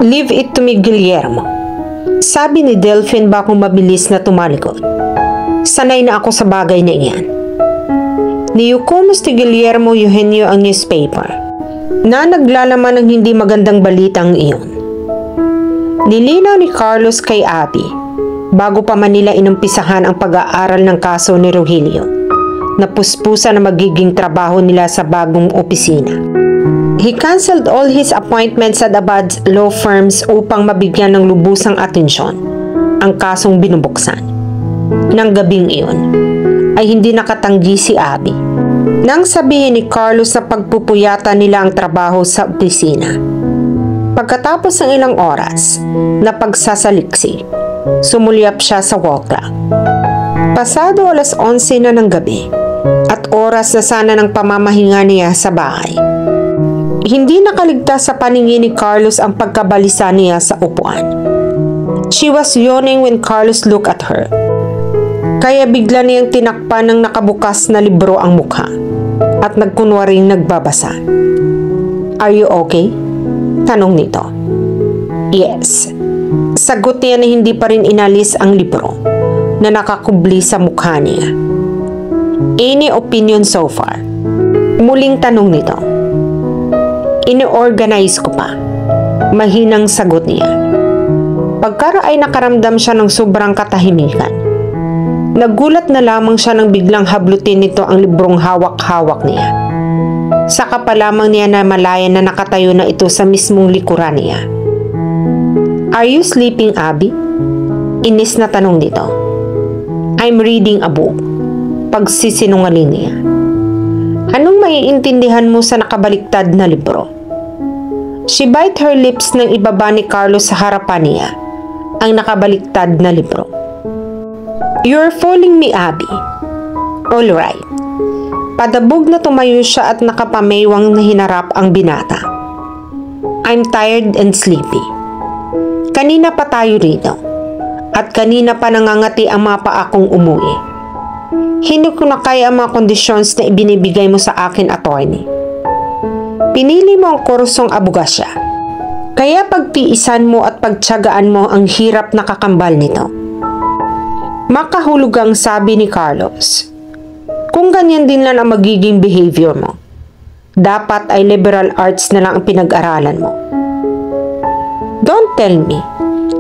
Leave it to me, Guillermo. Sabi ni Delphine bago mabilis na tumalikod. Sanay na ako sa bagay na iyan. Niyukomos ni Guillermo Eugenio ang newspaper na naglalaman ng hindi magandang balitang iyon. Nilinaw ni Carlos kay Abby bago pa man nila inumpisahan ang pag-aaral ng kaso ni Rogelio na puspusa na magiging trabaho nila sa bagong opisina. He canceled all his appointments sa Abad's law firms upang mabigyan ng lubusang atensyon ang kasong binubuksan. Nang gabing iyon ay hindi nakatanggi si Abby nang sabihin ni Carlos sa pagpupuyata nila ang trabaho sa opisina. Pagkatapos ng ilang oras na pagsasaliksik, sumulyap siya sa wall clock. Pasado 11:00 na ng gabi at oras na sana ng pamamahinga niya sa bahay. Hindi nakaligtas sa paningin ni Carlos ang pagkabalisa niya sa upuan. She was yawning when Carlos looked at her. Kaya bigla niyang tinakpan ng nakabukas na libro ang mukha at nagkunwaring nagbabasa. Are you okay? Tanong nito. Yes. Sagot niya na hindi pa rin inalis ang libro na nakakubli sa mukha niya. Any opinion so far? Muling tanong nito. Ini-organize ko pa. Mahinang sagot niya. Pagkara ay nakaramdam siya ng sobrang katahimikan. Nagulat na lamang siya nang biglang hablutin nito ang librong hawak-hawak niya. Saka pa lamang niya na malaya na nakatayo na ito sa mismong likuran niya. Are you sleeping, Abby? Inis na tanong nito. I'm reading a book. Pagsisinungaling niya. Anong maiintindihan mo sa nakabaliktad na libro? She bite her lips nang ibaba ni Carlos sa harapan niya ang nakabaliktad na libro. You're fooling me, Abby. All right. Padabog na tumayo siya at nakapameywang na hinarap ang binata. I'm tired and sleepy. Kanina pa tayo rito. At kanina pa nangangati ang mga paa kong umuwi. Hindi ko na kaya ang mga conditions na ibinibigay mo sa akin, attorney. Pinili mo ang kursong abogasya. Kaya pagtiisan mo at pagtiyagaan mo ang hirap na kakambal nito. Makahulugang sabi ni Carlos. Kung ganyan din lang ang magiging behavior mo, dapat ay liberal arts na lang ang pinag-aralan mo. Don't tell me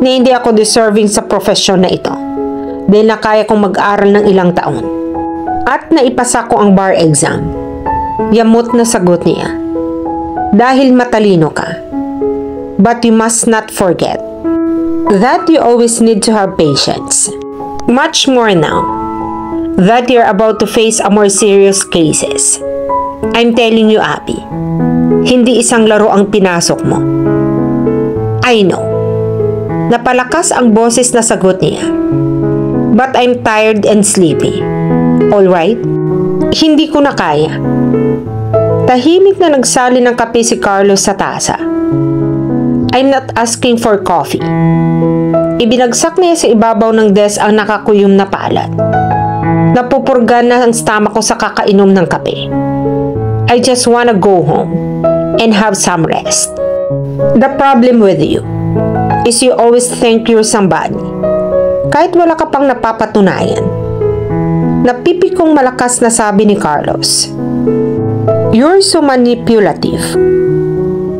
na hindi ako deserving sa profesyon na ito dahil na kaya kong mag-aral ng ilang taon at naipasa ko ang bar exam. Yamot na sagot niya. Dahil matalino ka. But you must not forget that you always need to have patience. Much more now that you're about to face a more serious cases. I'm telling you, Abby, hindi isang laro ang pinasok mo. I know. Napalakas ang boses na sagot niya. But I'm tired and sleepy. Alright? Hindi ko na kaya. Tahimik na nagsali ng kape si Carlos sa tasa. I'm not asking for coffee. Ibinagsak niya sa ibabaw ng desk ang nakakuyom na palad. Napupurga na ang stomach ko sa kakainom ng kape. I just wanna go home and have some rest. The problem with you is you always think you're somebody. Kahit wala ka pang napapatunayan. Napipikong malakas na sabi ni Carlos. You're so manipulative.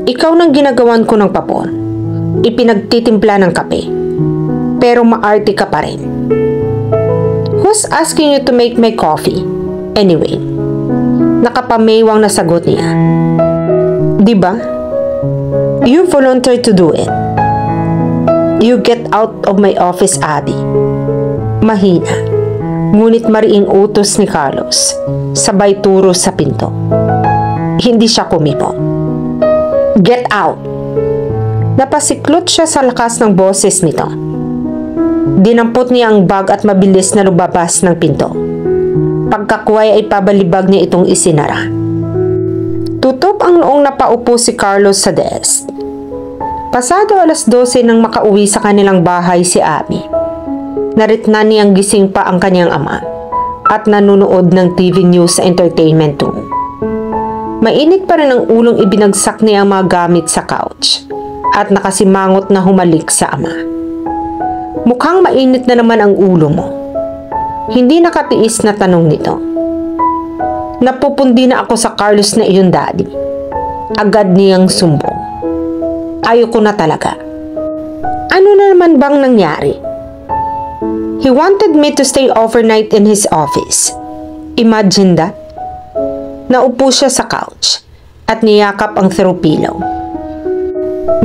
Ikaw nang ginagawan ko ng papon. Ipinagtitimpla ng kape. Pero maarte ka pa rin. Who's asking you to make my coffee? Anyway, nakapameywang na sagot niya. Diba? You volunteered to do it. You get out of my office, Abby. Mahina, ngunit mariing utos ni Carlos, sabay turo sa pinto. Hindi siya kumipo. Get out! Napasiklot siya sa lakas ng boses nito. Dinampot niya ang bag at mabilis na lumabas ng pinto. Pagkakuway ay pabalibag niya itong isinara. Tutop ang noong napaupo si Carlos sa desk. Pasado 12:00 nang makauwi sa kanilang bahay si Abby. Naritnan niyang gising pa ang kanyang ama at nanonood ng TV news sa entertainment room. Mainit pa rin ang ulong ibinagsak niya ang mga gamit sa couch at nakasimangot na humalik sa ama. Mukhang mainit na naman ang ulo mo. Hindi nakatiis na tanong nito. Napupundi na ako sa Carlos na iyong daddy. Agad niyang sumbong. Ayoko na talaga. Ano na naman bang nangyari? He wanted me to stay overnight in his office. Imagine that. Naupo siya sa couch at niyakap ang throw pillow.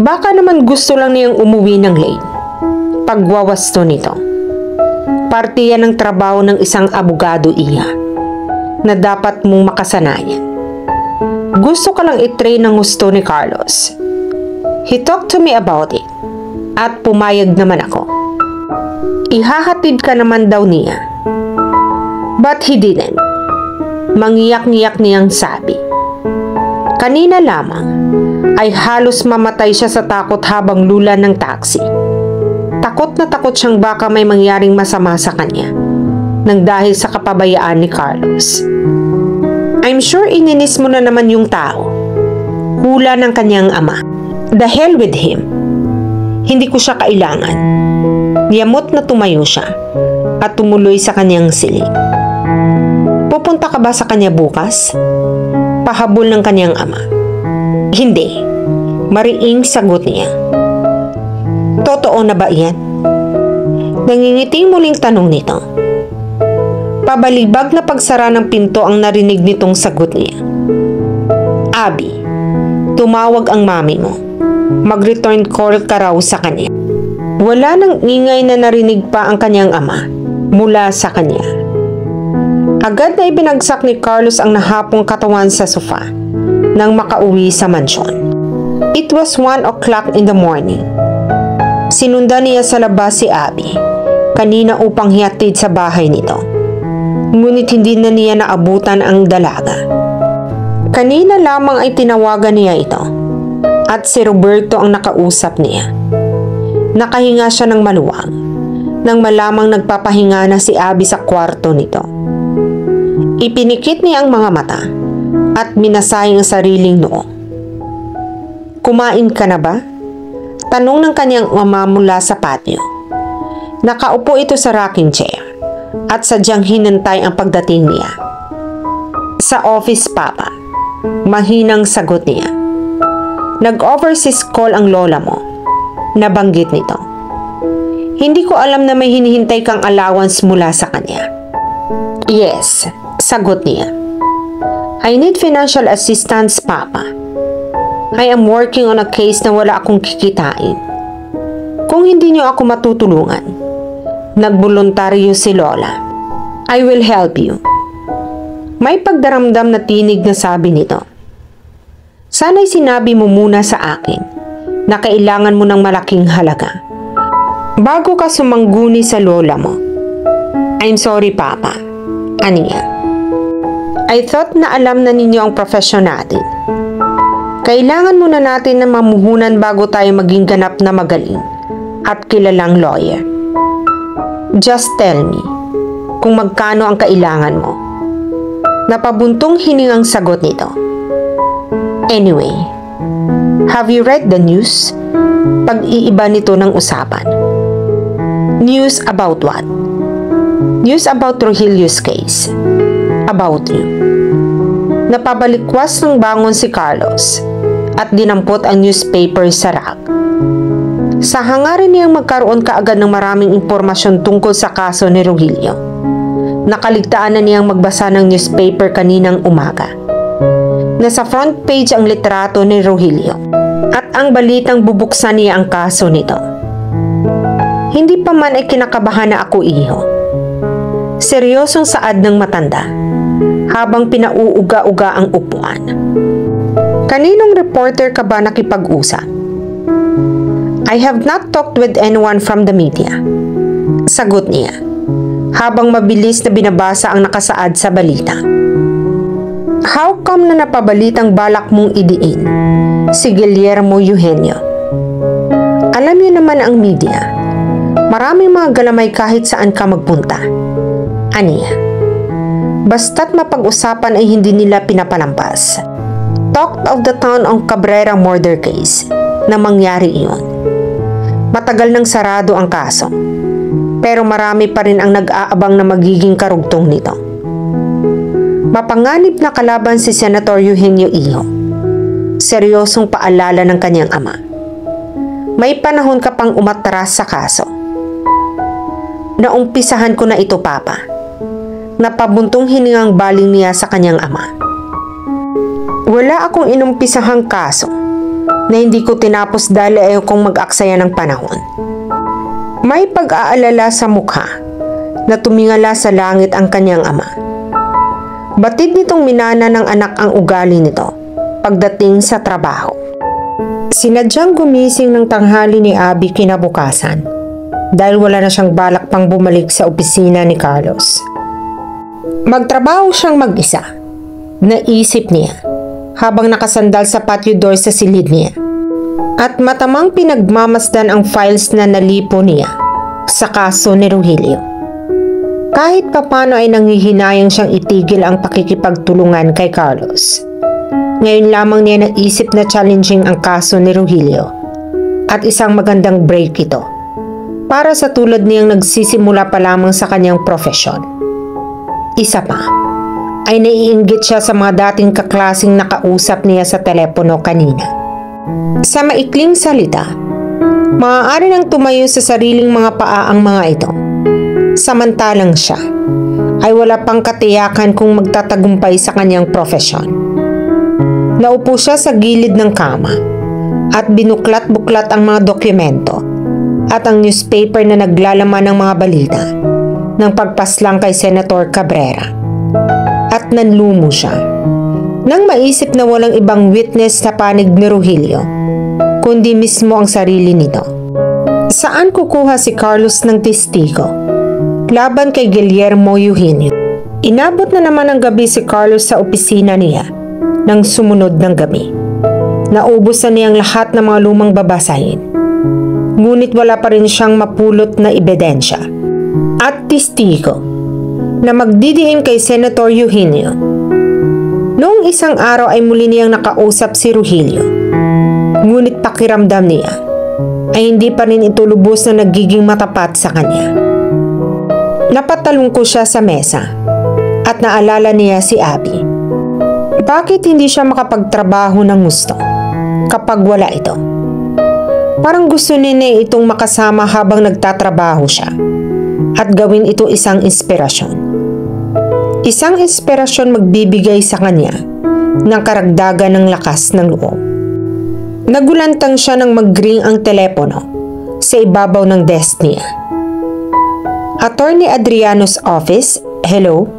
Baka naman gusto lang niyang umuwi ng late. Pagwawasto nito. Parte yan ng trabaho ng isang abogado, Iha, na dapat mong makasanayan. Gusto ka lang i-train ng gusto ni Carlos. He talked to me about it at pumayag naman ako. Ihahatid ka naman daw niya. But he didn't. Mangiyak-ngiyak niyang sabi. Kanina lamang ay halos mamatay siya sa takot habang lula ng taxi. Takot na takot siyang baka may mangyaring masama sa kanya nang dahil sa kapabayaan ni Carlos. I'm sure ininis mo na naman yung tao. Hula ng kanyang ama. The hell with him. Hindi ko siya kailangan. Niyamot na tumayo siya at tumuloy sa kanyang silid. Pupunta ka ba sa kanya bukas? Pahabol ng kanyang ama. Hindi. Mariing sagot niya. Totoo na ba yan? Nangingiting muling tanong nito. Pabalibag na pagsara ng pinto ang narinig nitong sagot niya. Abby, tumawag ang mami mo. Mag-return call ka raw sa kanya. Wala nang ingay na narinig pa ang kanyang ama mula sa kanya. Agad na ibinagsak ni Carlos ang nahapong katawan sa sofa nang makauwi sa mansyon. It was 1 o'clock in the morning. Sinundan niya sa labas si Abby kanina upang hihatid sa bahay nito. Ngunit hindi na niya naabutan ang dalaga. Kanina lamang ay tinawagan niya ito at si Roberto ang nakausap niya. Nakahinga siya ng maluwag nang malamang nagpapahinga na si Abby sa kwarto nito. Ipinikit niya ang mga mata at minasay ang sariling noo. Kumain ka na ba? Tanong ng kanyang ama mula sa patio. Nakaupo ito sa rocking chair at sadyang hinantay ang pagdating niya. Sa office, Papa. Mahinang sagot niya. Nag-overseas call ang lola mo. Nabanggit nito. Hindi ko alam na may hinihintay kang allowance mula sa kanya. Yes, sagot niya. I need financial assistance, Papa. I am working on a case na wala akong kikitain. Kung hindi niyo ako matutulungan, nagboluntaryo si Lola. I will help you. May pagdaramdam na tinig na sabi nito. Sana'y sinabi mo muna sa akin na kailangan mo ng malaking halaga bago ka sumangguni sa lola mo. I'm sorry, Papa. Aniya. I thought na alam na ninyo ang profesyon natin. Kailangan muna natin na mamuhunan bago tayo maging ganap na magaling at kilalang lawyer. Just tell me kung magkano ang kailangan mo. Napabuntong hiningang sagot nito. Anyway, have you read the news? Pag-iiba nito ng usapan. News about what? News about Trujillo's case. About you. Napabalikwas ng bangon si Carlos at dinampot ang newspaper sa rack. Sa hangarin niyang magkaroon kaagad ng maraming impormasyon tungkol sa kaso ni Trujillo, nakaligtaan na niyang magbasa ng newspaper kaninang umaga. Nasa front page ang litrato ni Trujillo at ang balitang bubuksan niya ang kaso nito. Hindi pa man ay kinakabahan na ako, iho. Seryosong saad ng matanda habang pinauuga-uga ang upuan. Kaninong reporter ka ba nakipag-usap? I have not talked with anyone from the media. Sagot niya habang mabilis na binabasa ang nakasaad sa balita. How come na napabalitang balak mong idiin si Guillermo Eugenio? Alam niyo naman ang media. Maraming mga galamay kahit saan ka magpunta. Aniya. Basta't mapag-usapan ay hindi nila pinapalampas. Talk of the town ang Cabrera murder case. na mangyari iyon. Matagal nang sarado ang kaso, pero marami pa rin ang nag-aabang na magiging karugtong nito. Mapanganib na kalaban si Senator Eugenio Iho. Seryosong paalala ng kanyang ama. May panahon ka pang umatras sa kaso. Naumpisahan ko na ito, Papa. Napabuntong hiningang baling niya sa kanyang ama. Wala akong inumpisahang kaso na hindi ko tinapos dahil ayaw kong mag-aksaya ng panahon. May pag-aalala sa mukha na tumingala sa langit ang kanyang ama. Batid nitong minana ng anak ang ugali nito pagdating sa trabaho. Sinadyang gumising ng tanghali ni Abby kinabukasan dahil wala na siyang balak pang bumalik sa opisina ni Carlos. Magtrabaho siyang mag-isa, naisip niya habang nakasandal sa patio door sa silid niya. At matamang pinagmamasdan ang files na nalipo niya sa kaso ni Rogelio. Kahit papano ay nanghihinayang siyang itigil ang pakikipagtulungan kay Carlos. Ngayon lamang niya naisip na challenging ang kaso ni Rogelio at isang magandang break ito para sa tulad niyang nagsisimula pa lamang sa kanyang profesyon. Isa pa, ay naiinggit siya sa mga dating kaklasing nakausap niya sa telepono kanina. Sa maikling salita, maaari nang tumayo sa sariling mga paa ang mga ito. Samantalang siya ay wala pang katiyakan kung magtatagumpay sa kanyang profesyon. Naupo siya sa gilid ng kama at binuklat-buklat ang mga dokumento at ang newspaper na naglalaman ng mga balita ng pagpaslang kay Senator Cabrera. At nanlumo siya nang maisip na walang ibang witness sa panig ni Rogelio kundi mismo ang sarili nito. Saan kukuha si Carlos ng testigo laban kay Guillermo Eugenio? Inabot na naman ang gabi si Carlos sa opisina niya nang sumunod ng gabi. Naubos na niyang lahat ng mga lumang babasahin. Ngunit wala pa rin siyang mapulot na ebidensya at testigo na magdidiin kay Senator Eugenio. Noong isang araw ay muli niyang nakausap si Rogelio. Ngunit pakiramdam niya ay hindi pa rin ito lubos na nagiging matapat sa kanya. Napatalong ko siya sa mesa at naalala niya si Abby. Bakit hindi siya makapagtrabaho ng gusto kapag wala ito? Parang gusto niya itong makasama habang nagtatrabaho siya at gawin ito isang inspirasyon. Isang inspirasyon magbibigay sa kanya ng karagdagan ng lakas ng loob. Nagulantang siya nang mag-ring ang telepono sa ibabaw ng desk niya. Attorney Adriano's office, hello?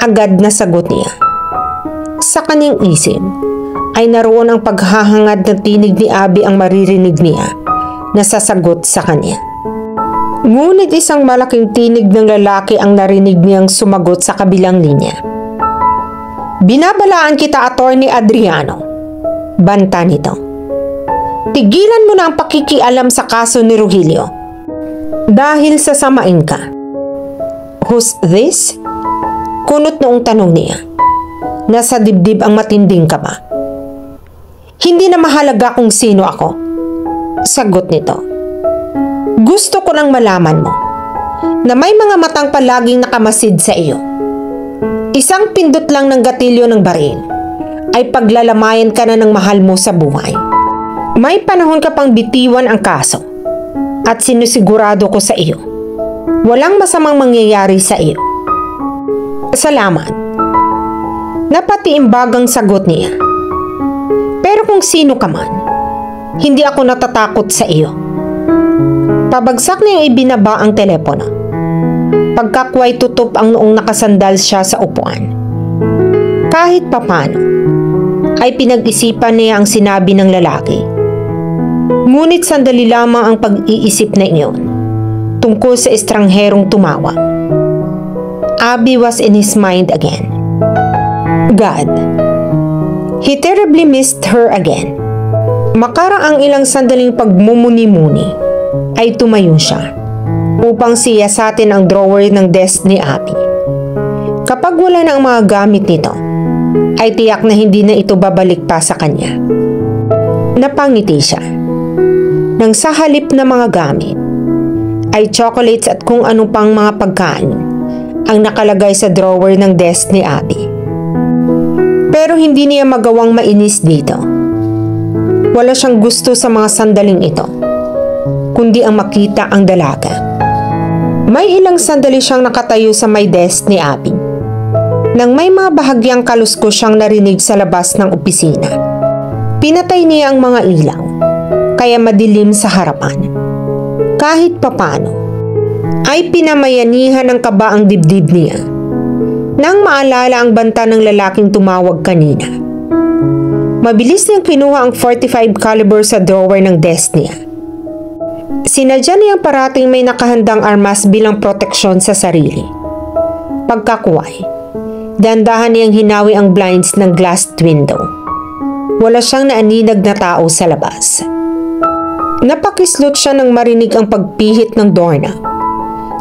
Agad na sagot niya. Sa kanyang isip ay naroon ang paghahangad ng tinig ni Abby ang maririnig niya na sasagot sa kanya. Ngunit isang malaking tinig ng lalaki ang narinig niyang sumagot sa kabilang linya. Binabalaan kita, Attorney Adriano. Banta nito. Tigilan mo na ang pakikialam sa kaso ni Rogelio. Dahil sasamain ka. Who's this? Kunot noong tanong niya. Nasa dibdib ang matinding kaba. Hindi na mahalaga kung sino ako. Sagot nito. Gusto ko lang malaman mo na may mga matang palaging nakamasid sa iyo. Isang pindot lang ng gatilyo ng baril ay paglalamayan ka na ng mahal mo sa buhay. May panahon ka pang bitiwan ang kaso at sinusigurado ko sa iyo. Walang masamang mangyayari sa iyo. Salamat. Napatiimbagang sagot niya. Pero kung sino ka man, hindi ako natatakot sa iyo. Pabagsak niyang ibinaba ang telepono. Pagkakway tutop ang noong nakasandal siya sa upuan. Kahit papano, ay pinag-isipan niya ang sinabi ng lalaki. Ngunit sandali lamang ang pag-iisip na iyon tungkol sa estrangherong tumawag. Abby was in his mind again. God. He terribly missed her again. Makaraang ilang sandaling pagmumuni-muni ay tumayo siya upang siyasatin ang drawer ng desk ni Abby. Kapag wala na ang mga gamit nito, ay tiyak na hindi na ito babalik pa sa kanya. Napangiti siya. nang sa halip na mga gamit ay chocolates at kung anong pang mga pagkain ang nakalagay sa drawer ng desk ni Abby. Pero hindi niya magawang mainis dito. Wala siyang gusto sa mga sandaling ito, kundi ang makita ang dalaga. May ilang sandali siyang nakatayo sa may desk ni Abby nang may mga bahagyang kaluskos siyang narinig sa labas ng opisina. Pinatay niya ang mga ilaw, kaya madilim sa harapan. Kahit papano, ay pinamayanihan ng kaba ang dibdib niya nang maalala ang banta ng lalaking tumawag kanina. Mabilis niyang kinuha ang .45 caliber sa drawer ng desk niya. Sinadya niyang parating may nakahandang armas bilang proteksyon sa sarili. Pagkakuway, dandahan niyang hinawi ang blinds ng glassed window. Wala siyang naaninag na tao sa labas. Napakislot siya nang marinig ang pagpihit ng doorknob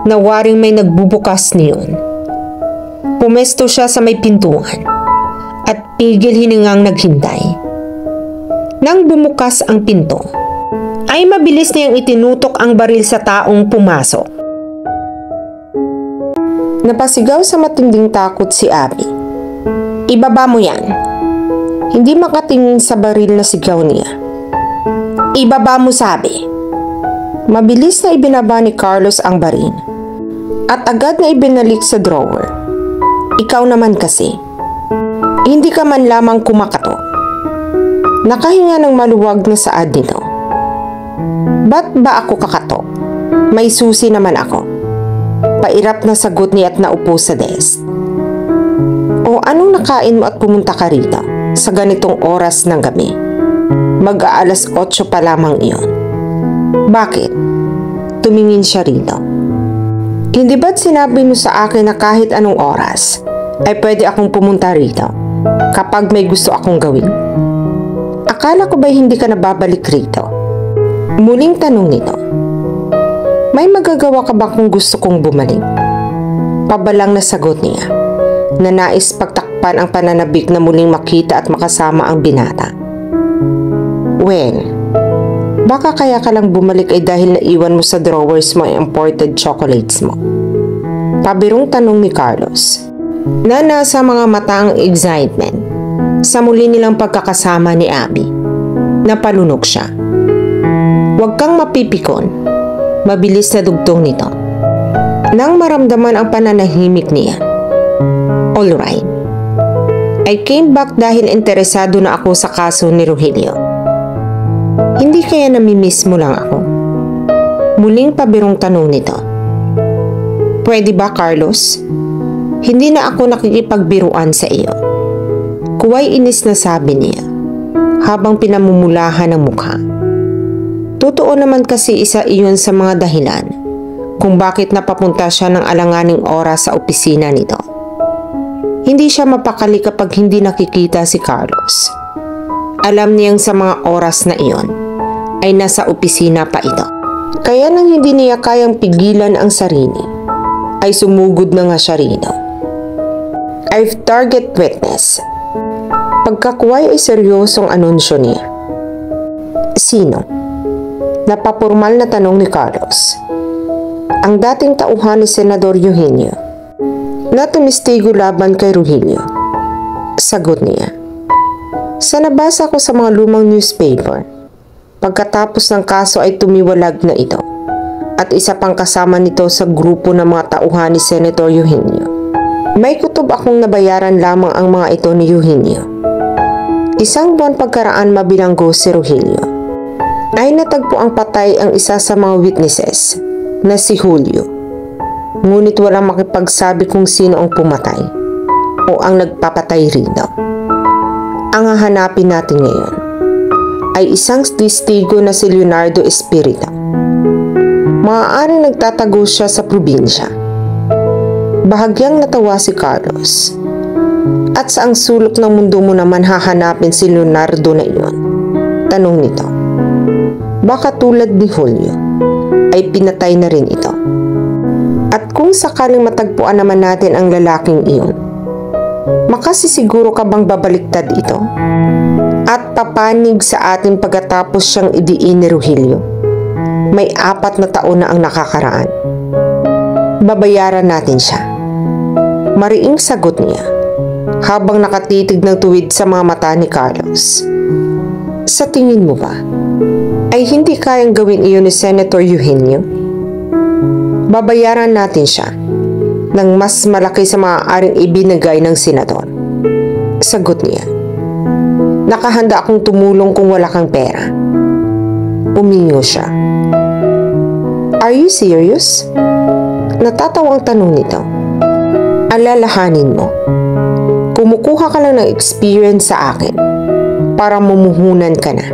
na waring may nagbubukas niyon. Pumesto siya sa may pintuan at pigil hiningang naghintay. Nang bumukas ang pinto, ay mabilis niyang itinutok ang baril sa taong pumasok. Napasigaw sa matinding takot si Abby. "Ibaba mo yan." Hindi makatingin sa baril na sigaw niya. "Ibaba mo, sabi." Mabilis na ibinaba ni Carlos ang baril at agad na ibinalik sa drawer. "Ikaw naman kasi, hindi ka man lamang kumakato." Nakahinga ng maluwag na saad nito. "Ba't ba ako kakato? May susi naman ako." Pairap na sagot niya at naupo sa desk. "O anong nakain mo at pumunta ka rito sa ganitong oras ng gabi? Mag-aalas 8 pa lamang iyon." "Bakit?" Tumingin siya rito. "Hindi ba't sinabi mo sa akin na kahit anong oras ay pwede akong pumunta rito kapag may gusto akong gawin? Akala ko ba'y hindi ka nababalik rito?" Muling tanong nito. "May magagawa ka ba kung gusto kong bumalik?" Pabalang na sagot niya na nais pagtakpan ang pananabik na muling makita at makasama ang binata. "Well, baka kaya ka lang bumalik ay dahil naiwan mo sa drawers mo ang imported chocolates mo." Pabirong tanong ni Carlos na nasa mga mata ang excitement sa muli nilang pagkakasama ni Abby. Napalunok siya. "Huwag kang mapipikon," mabilis na dugtong nito. Nang maramdaman ang pananahimik niya. "Alright. I came back dahil interesado na ako sa kaso ni Rogelio. Hindi kaya namimiss mo lang ako?" Muling pabirong tanong nito. "Pwede ba, Carlos? Hindi na ako nakikipagbiruan sa iyo." Kuway inis na sabi niya habang pinamumulahan ang mukha. Totoo naman kasi isa iyon sa mga dahilan kung bakit napapunta siya ng alanganing oras sa opisina nito. Hindi siya mapakali kapag hindi nakikita si Carlos. Alam niyang sa mga oras na iyon ay nasa opisina pa ito. Kaya nang hindi niya kayang pigilan ang sarili, ay sumugod na nga siya rito. "I've target witness." Pagkakuway ay seryosong anunsyo niya. "Sino?" Napapurmal na tanong ni Carlos. "Ang dating tauhan ni Senador Eugenio na tumistigo laban kay Rogelio." Sagot niya. "Sa nabasa ko sa mga lumang newspaper, pagkatapos ng kaso ay tumiwalag na ito at isa pang kasama nito sa grupo ng mga tauhan ni Senator Eugenio. May kutob akong nabayaran lamang ang mga ito ni Eugenio. Isang buwan pagkaraan mabilanggo si Rogelio, ay natagpo ang patay ang isa sa mga witnesses na si Julio. Ngunit walang makipagsabi kung sino ang pumatay o ang nagpapatay rito. Ang hahanapin natin ngayon ay isang testigo na si Leonardo Espiritu. Maaaring nagtatago siya sa probinsya." Bahagyang natawa si Carlos. "At saang sulok ng mundo mo naman hahanapin si Leonardo na iyon?" Tanong nito. "Baka tulad ni Julio ay pinatay na rin ito. At kung sakaling matagpuan naman natin ang lalaking iyon, makasisiguro ka bang babaliktad ito at papanig sa atin pagkatapos siyang idiin ni Rogelio?" May 4 na taon na ang nakakaraan. Babayaran natin siya. Mariing sagot niya habang nakatitig ng tuwid sa mga mata ni Carlos. Sa tingin mo ba ay hindi kayang gawin iyon ni Senator Eugenio? Babayaran natin siya ng mas malaki sa maaaring ibinigay ng senador. Sagot niya. Nakahanda akong tumulong kung wala kang pera. Umingo siya. Are you serious? Natatawang tanong nito. Alalahanin mo. Kumukuha ka lang ng experience sa akin para mumuhunan ka na.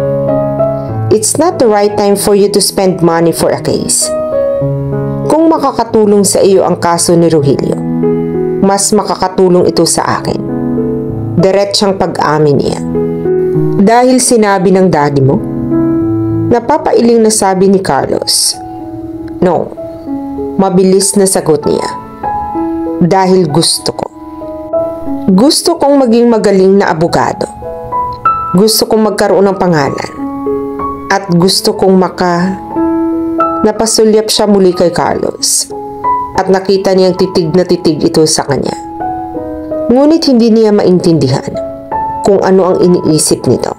It's not the right time for you to spend money for a case. Kung makakatulong sa iyo ang kaso ni Rogelio, mas makakatulong ito sa akin. Diretsang pag-amin niya. Dahil sinabi ng daddy mo? Napapailing na sabi ni Carlos. No. Mabilis na sagot niya. Dahil gusto ko. Gusto kong maging magaling na abogado. Gusto kong magkaroon ng pangalan. At gusto kong Napasulyap siya muli kay Carlos. At nakita niyang titig na titig ito sa kanya. Ngunit hindi niya maintindihan kung ano ang iniisip nito.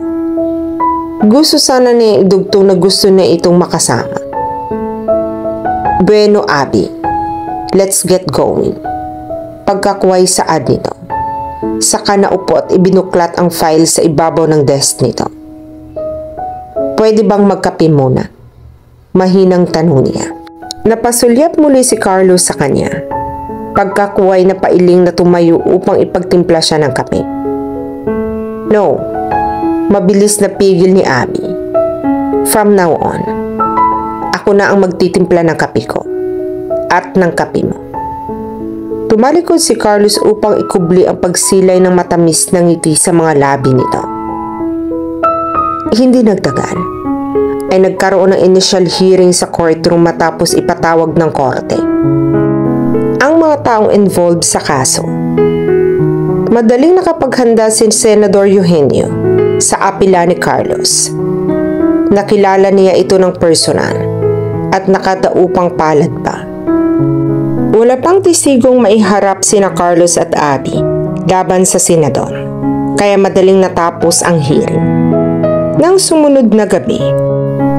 Gusto sana niya idugtong na gusto niya itong makasama. Bueno, Abby, let's get going. Pagkakuway saad nito. Saka naupo at ibinuklat ang file sa ibabaw ng desk nito. Pwede bang magkape muna? Mahinang tanong niya. Napasulyap muli si Carlos sa kanya. Pagkakuway na pailing na tumayo upang ipagtimpla siya ng kape. No. Mabilis na pigil ni Abby. From now on, ako na ang magtitimpla ng kape ko. At ng kape mo. Tumalikod si Carlos upang ikubli ang pagsilay ng matamis na ngiti sa mga labi nito. Hindi nagtagal ay nagkaroon ng initial hearing sa courtroom matapos ipatawag ng korte ang mga taong involved sa kaso. Madaling nakapaghanda si Senador Eugenio sa apela ni Carlos. Nakilala niya ito ng personal at nakadaupang palad pa. Wala pang tisigong maiharap sina Carlos at Abby laban sa senador, kaya madaling natapos ang hearing. Nang sumunod na gabi,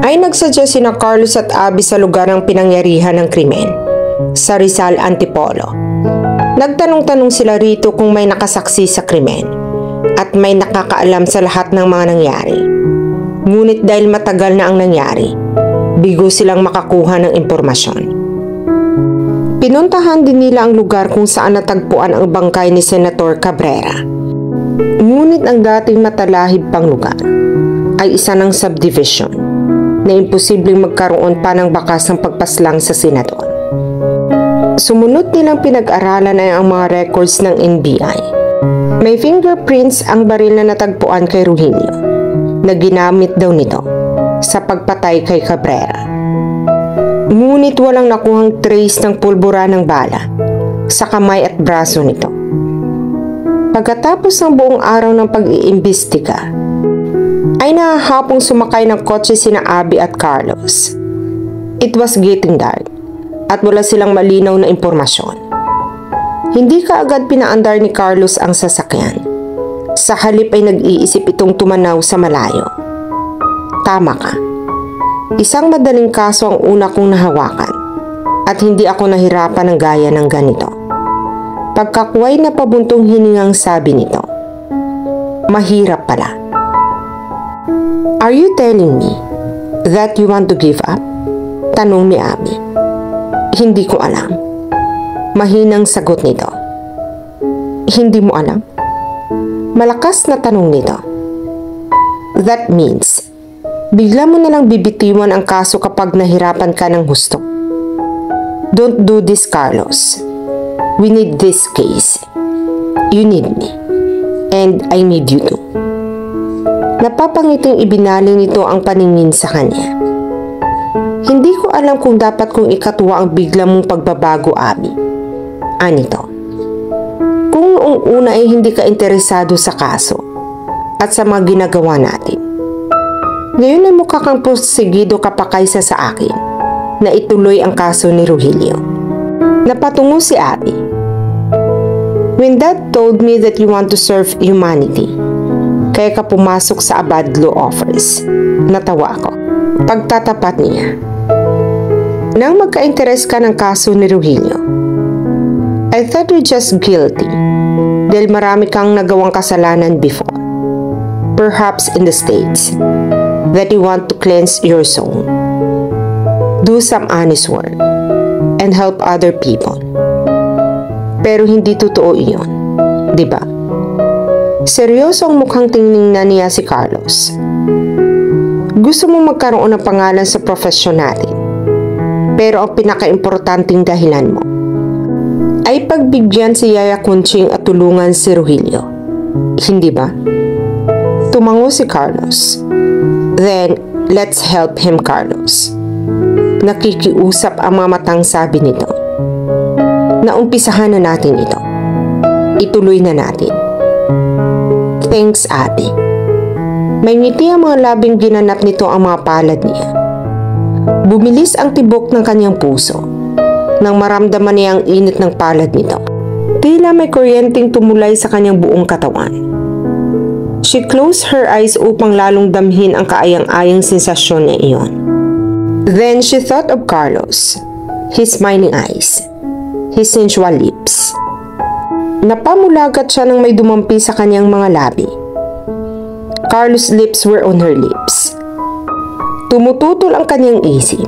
ay nagsadya sina Carlos at Abby sa lugar ng pinangyarihan ng krimen, sa Rizal Antipolo. Nagtanong-tanong sila rito kung may nakasaksi sa krimen at may nakakaalam sa lahat ng mga nangyari. Ngunit dahil matagal na ang nangyari, bigo silang makakuha ng impormasyon. Pinuntahan din nila ang lugar kung saan natagpuan ang bangkay ni Senator Cabrera. Ngunit ang dating matalahib pang lugar ay isa ng subdivision na imposibleng magkaroon pa ng bakas ng pagpaslang sa senador. Sumunod nilang pinag-aralan ay ang mga records ng NBI. May fingerprints ang baril na natagpuan kay Rogelio na ginamit daw nito sa pagpatay kay Cabrera. Ngunit walang nakuhang trace ng pulbura ng bala sa kamay at braso nito. Pagkatapos ng buong araw ng pag-iimbestiga, ay nahahapong sumakay ng kotse sina Abby at Carlos. It was getting dark at wala silang malinaw na impormasyon. Hindi kaagad pinaandar ni Carlos ang sasakyan. Sa halip ay nag-iisip itong tumanaw sa malayo. Tama ka. Isang madaling kaso ang una kong nahawakan at hindi ako nahirapan ng gaya ng ganito. Pagkakuway na pabuntong hiningang sabi nito, mahirap pala. Are you telling me that you want to give up? Tanong ni Abby. Hindi ko alam. Mahinang sagot nito. Hindi mo alam? Malakas na tanong nito. That means, bigla mo nalang bibitiwan ang kaso kapag nahirapan ka ng husto. Don't do this, Carlos. We need this case. You need me. And I need you too. Napapangiting ibinaling nito ang paningin sa kanya. Hindi ko alam kung dapat kong ikatuwa ang bigla mong pagbabago, Abby. Anito. Kung noong una ay hindi ka interesado sa kaso at sa mga ginagawa natin. Ngayon ay mukha kang porsigido ka pa kaysa sa akin na ituloy ang kaso ni Rogelio. Napatungo si Abby. When Dad told me that you want to serve humanity, kaya ka pumasok sa Abad Law Office, natawa ako. Pagtatapat niya. Nang magka-interes ka ng kaso ni Rogelio, I thought you're just guilty dahil marami kang nagawang kasalanan before, perhaps in the States, that you want to cleanse your soul, do some honest work, and help other people. Pero hindi totoo iyon, di ba? Seryoso ang mukhang tiningnan niya si Carlos. Gusto mo magkaroon ng pangalan sa profesyon natin, pero ang pinaka-importanting dahilan mo ay pagbigyan si Yaya Kunching at tulungan si Rogelio. Hindi ba? Tumango si Carlos. Then, let's help him, Carlos. Nakikiusap ang mga matang sabi nito. Naumpisahan na natin ito. Ituloy na natin. Thanks, Ate. May ngiti ang mga labing ginanap nito ang mga palad niya. Bumilis ang tibok ng kanyang puso nang maramdaman niya ang init ng palad nito. Tila may kuryenteng tumulay sa kanyang buong katawan. She closed her eyes upang lalong damhin ang kaayang-ayang sensasyon niya iyon. Then she thought of Carlos, his smiling eyes, his sensual lips. Napamulagat siya nang may dumampi sa kanyang mga labi. Carlos' lips were on her lips. Tumututol ang kanyang isip,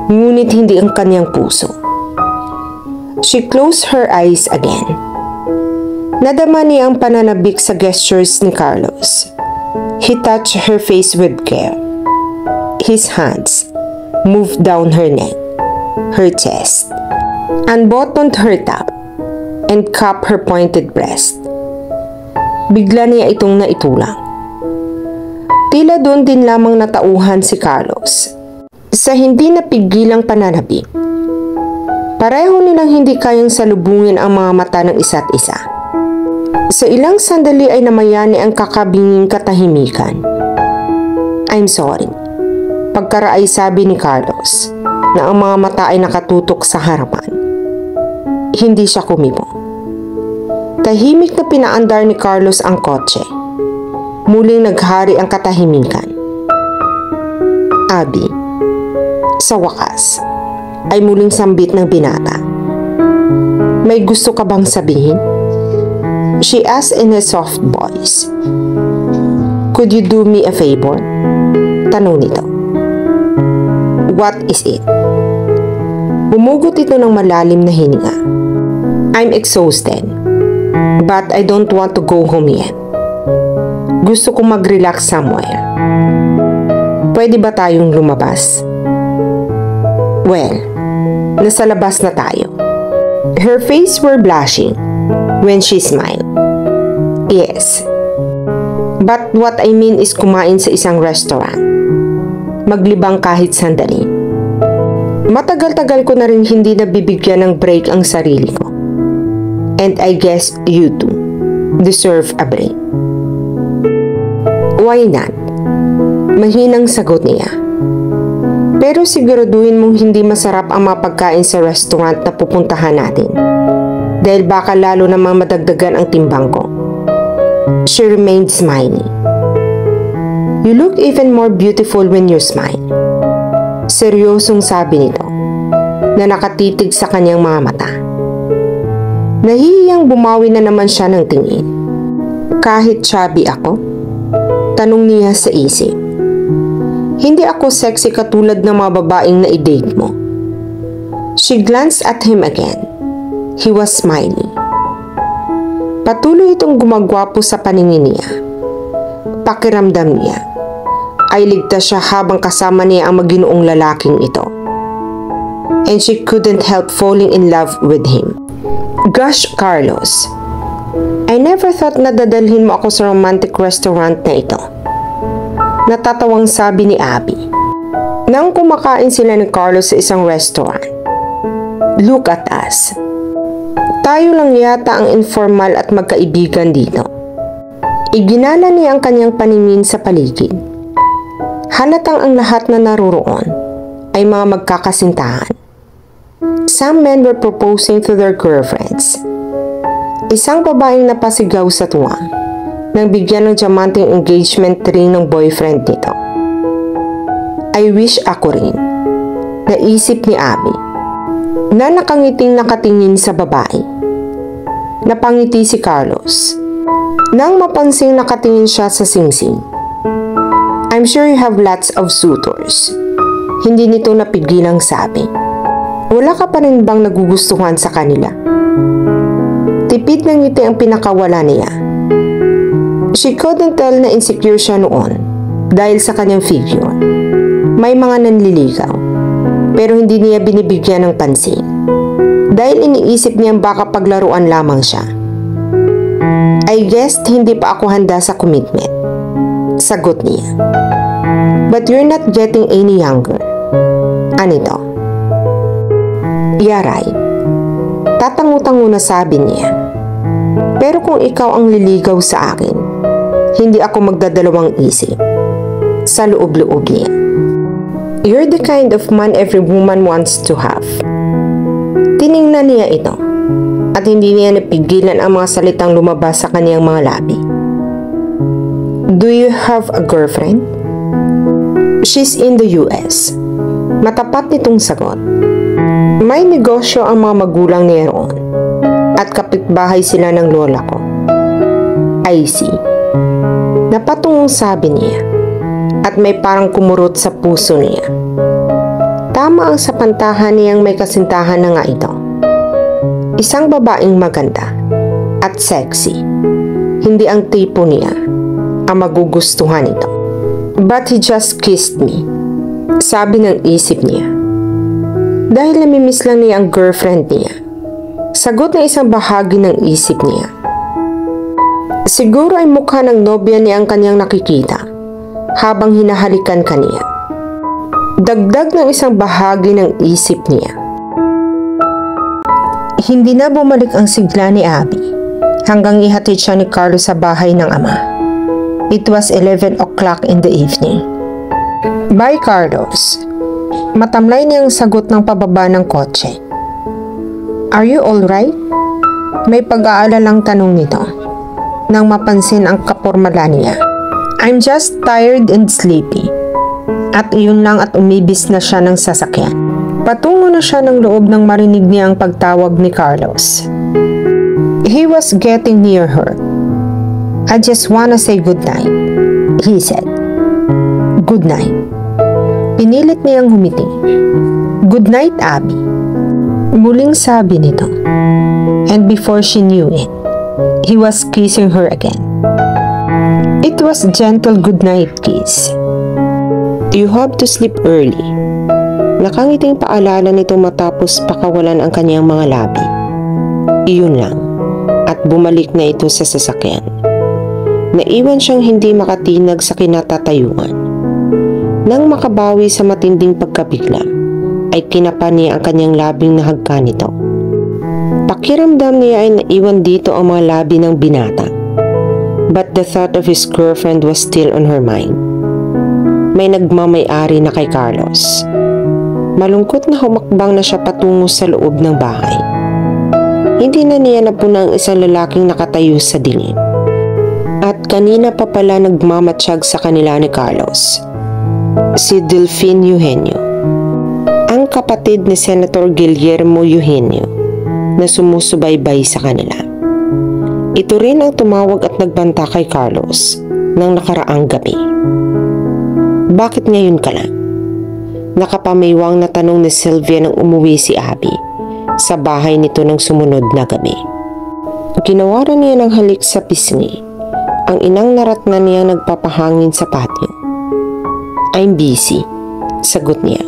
ngunit hindi ang kanyang puso. She closed her eyes again. Nadama niya ang pananabik sa gestures ni Carlos. He touched her face with care. His hands moved down her neck, her chest, unbuttoned her top, and cupped her pointed breast. Bigla niya itong naitulang. Tila doon din lamang natauhan si Carlos sa hindi napigilang pananabik. Pareho nilang hindi kayang salubungin ang mga mata ng isa't isa. Sa ilang sandali ay namayani ang kakabinging katahimikan. I'm sorry. Pagkaraay sabi ni Carlos na ang mga mata ay nakatutok sa harapan. Hindi siya kumibo. Tahimik na pinaandar ni Carlos ang kotse. Muling naghari ang katahimikan. Abby, sa wakas, ay muling sambit ng binata. May gusto ka bang sabihin? She asked in a soft voice. Could you do me a favor? Tanong nito. What is it? Humugot ito ng malalim na hininga. I'm exhausted, but I don't want to go home yet. Gusto kong mag-relax somewhere. Pwede ba tayong lumabas? Well, nasa labas na tayo. Her face were blushing when she smiled. Yes. But what I mean is kumain sa isang restaurant. Maglibang kahit sandali. Matagal-tagal ko na rin hindi nabibigyan ng break ang sarili ko. And I guess you too deserve a break. Why not? Mahinang sagot niya. Pero siguraduhin mong hindi masarap ang mga pagkain sa restaurant na pupuntahan natin. Dahil baka lalo namang madagdagan ang timbang ko. She remained smiling. You look even more beautiful when you smile. Seryosong sabi nito na nakatitig sa kanyang mga mata. Nahihiyang bumawi na naman siya ng tingin. Kahit chubby ako? Tanong niya sa isip. Hindi ako sexy katulad ng mga babaeng na i-date mo. She glanced at him again. He was smiling. Patuloy itong gumagwapo sa paningin niya. Pakiramdam niya ay ligtas siya habang kasama niya ang maginoong lalaking ito. And she couldn't help falling in love with him. Gosh, Carlos, I never thought na dadalhin mo ako sa romantic restaurant na ito. Natatawang sabi ni Abby. Nang kumakain sila ni Carlos sa isang restaurant. Look at us. Tayo lang yata ang informal at magkaibigan dito. Iginala niya ang kanyang paningin sa paligid. Halatang ang lahat na naruroon ay mga magkakasintahan. Some men were proposing to their girlfriends. Isang babaeng napasigaw sa tuwa nang bigyan ng diamanteng engagement ring ng boyfriend nito. I wish ako rin, naisip ni Abby, na nakangiting nakatingin sa babae. Napangiti si Carlos nang mapansing nakatingin siya sa singsing. I'm sure you have lots of suitors. Hindi nito napigilang sabi. Wala ka pa rin bang nagugustuhan sa kanila? Tipid ng ngiti ang pinakawala niya. She couldn't tell na insecure siya noon dahil sa kanyang figure. May mga nanliligaw, pero hindi niya binibigyan ng pansin dahil iniisip niyang baka paglaruan lamang siya. I guess hindi pa ako handa sa commitment, sagot niya. But you're not getting any younger. Anito? Yeah, right. Tatangu-tangu na sabi niya. Pero kung ikaw ang liligaw sa akin, hindi ako magdadalawang isip. Sa loob-loob niya. You're the kind of man every woman wants to have. Tiningnan niya ito at hindi niya napigilan ang mga salitang lumabas sa kaniyang mga labi. Do you have a girlfriend? She's in the US. Matapat nitong sagot. May negosyo ang mga magulang niya roon at kapitbahay sila ng lola ko. I see. Napatungong sabi niya at may parang kumurot sa puso niya. Tama ang sapantahan niyang may kasintahan na nga ito. Isang babaeng maganda at sexy. Hindi ang tipo niya ang magugustuhan ito. But he just kissed me, sabi ng isip niya. Dahil namimiss lang niya ang girlfriend niya. Sagot ng isang bahagi ng isip niya. Siguro ay mukha ng nobya niya ang kanyang nakikita habang hinahalikan kaniya. Dagdag ng isang bahagi ng isip niya. Hindi na bumalik ang sigla ni Abby hanggang ihatid siya ni Carlos sa bahay ng ama. It was 11 o'clock in the evening. Bye, Carlos. Matamlay niyang sagot ng pababa ng kotse. Are you alright? May pag-aalalang tanong nito nang mapansin ang kapormala niya. I'm just tired and sleepy. At iyon lang at umibis na siya ng sasakyan. Patungo na siya ng loob nang marinig niya ang pagtawag ni Carlos. He was getting near her. I just wanna say good night, he said. Good night. Pinilit niyang humiti. Good night, Abby. Muling sabi nito. And before she knew it, he was kissing her again. It was a gentle goodnight kiss. You have to sleep early. Nakangiting paalala nito matapos pakawalan ang kanyang mga labi. Iyon lang. At bumalik na ito sa sasakyan. Naiwan siyang hindi makatinag sa kinatatayuan. Nang makabawi sa matinding pagkabigla, ay kinapa niya ang kanyang labing nahagka nito. Pakiramdam niya ay naiwan dito ang mga labi ng binata. But the thought of his girlfriend was still on her mind. May nagmamay-ari na kay Carlos. Malungkot na humakbang na siya patungo sa loob ng bahay. Hindi na niya napuna ang isang lalaking nakatayo sa dilim. At kanina pa pala nagmamatsyag sa kanila ni Carlos. Si Delfin Eugenio. Ang kapatid ni Senator Guillermo Eugenio na sumusubaybay sa kanila. Ito rin ang tumawag at nagbanta kay Carlos ng nakaraang gabi. Bakit ngayon ka lang? Nakapamiwang na tanong ni Sylvia nang umuwi si Abby sa bahay nito ng sumunod na gabi. Ginawaran niya ng halik sa pisngi ang inang naratnan niyang nagpapahangin sa patio. I'm busy, sagot niya.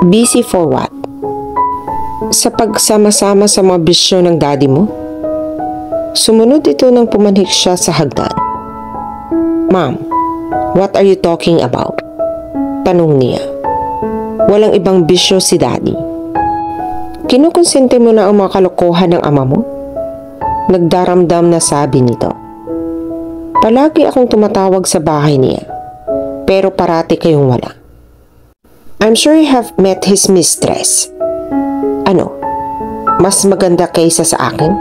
Busy for what? Sa pagsama-sama sa mga bisyo ng daddy mo? Sumunod ito nang pumanhik siya sa hagdan. Ma'am, what are you talking about? Tanong niya. Walang ibang bisyo si daddy. Kinukonsente mo na ang mga kalokohan ng ama mo? Nagdaramdam na sabi nito. Palagi akong tumatawag sa bahay niya pero parati kayong wala. I'm sure you have met his mistress. Ano? Mas maganda kaysa sa akin?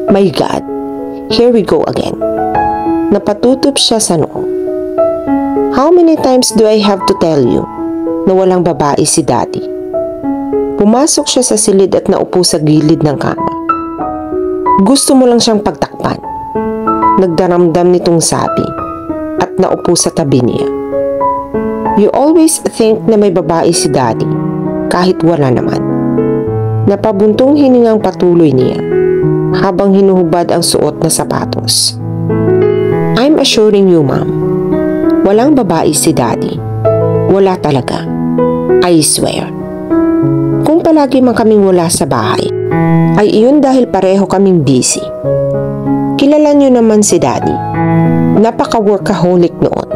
My God, here we go again. Napatutup siya sa noo. How many times do I have to tell you na walang babae si Daddy? Pumasok siya sa silid at naupo sa gilid ng kama. Gusto mo lang siyang pagtakpan. Nagdaramdam nitong sabi at naupo sa tabi niya. You always think na may babae si Daddy kahit wala naman. Napabuntong hiningang patuloy niya habang hinuhubad ang suot na sapatos. I'm assuring you, Ma'am, walang babae si Daddy. Wala talaga. I swear. Kung palagi man kaming wala sa bahay, ay iyon dahil pareho kaming busy. Kilala niyo naman si Daddy. Napaka-workaholic noon.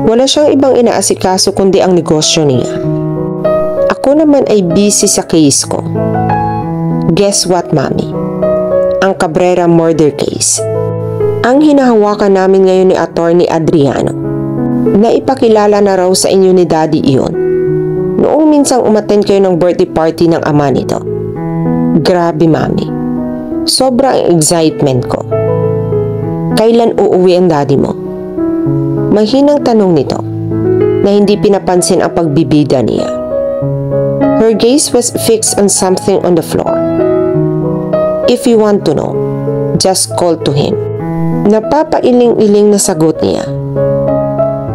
Wala siyang ibang inaasikaso kundi ang negosyo niya. Ako naman ay busy sa case ko. Guess what, Mami? Ang Cabrera murder case. Ang hinahawakan namin ngayon ni Attorney Adriano. Naipakilala na raw sa inyo ni Daddy iyon. Noong minsang umattend kayo ng birthday party ng ama nito. Grabe, Mami. Sobrang excitement ko. Kailan uuwi ang Daddy mo? Mahinang tanong nito na hindi pinapansin ang pagbibida niya. Her gaze was fixed on something on the floor. If you want to know, just call to him. Napapailing-iling na sagot niya.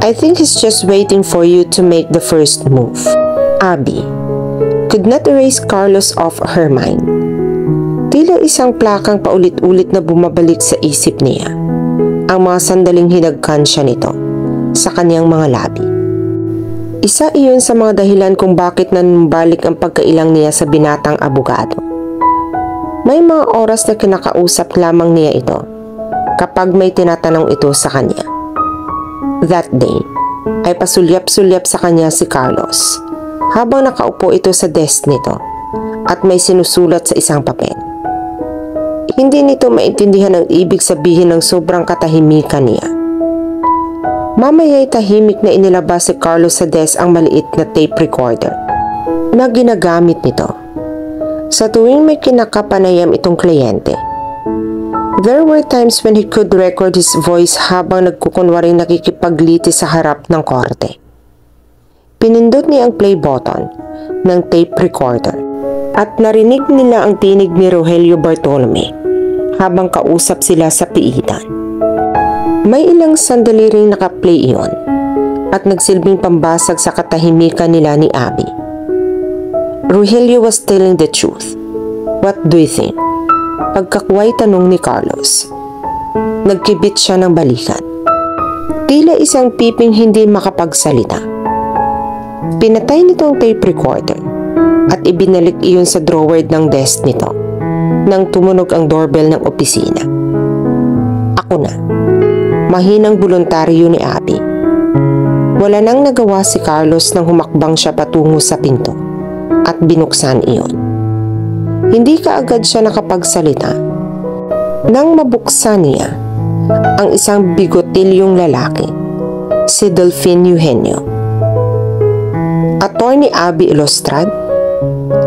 I think he's just waiting for you to make the first move. Abby could not erase Carlos off her mind. Tila isang plakang paulit-ulit na bumabalik sa isip niya. Ang mga sandaling hinagkan siya nito sa kaniyang mga labi. Isa iyon sa mga dahilan kung bakit nanumbalik ang pagkailang niya sa binatang abogado. May mga oras na kinakausap lamang niya ito kapag may tinatanong ito sa kanya. That day, ay pasulyap-sulyap sa kanya si Carlos habang nakaupo ito sa desk nito at may sinusulat sa isang papel. Hindi nito maintindihan ang ibig sabihin ng sobrang katahimikan niya. Mamaya'y tahimik na inilabas si Carlos sa desk ang maliit na tape recorder na ginagamit nito sa tuwing may kinakapanayam itong kliyente. There were times when he could record his voice habang nagkukunwaring nakikipagliti sa harap ng korte. Pinindot niya ang play button ng tape recorder at narinig nila ang tinig ni Rogelio Bartolome habang kausap sila sa piitan. May ilang sandali ring nakaplay iyon at nagsilbing pambasag sa katahimikan nila ni Abby. Rogelio was telling the truth. What do you think? Pagkakway tanong ni Carlos. Nagkibit siya ng balikat. Tila isang piping hindi makapagsalita. Pinatay nito ang tape recorder at ibinalik iyon sa drawer ng desk nito nang tumunog ang doorbell ng opisina. Ako na. Mahinang voluntaryo ni Abby. Wala nang nagawa si Carlos nang humakbang siya patungo sa pinto at binuksan iyon. Hindi kaagad siya nakapagsalita. Nang mabuksan niya ang isang bigotilyong lalaki, si Delphine Eugenio. Attorney Abby Ilustrad,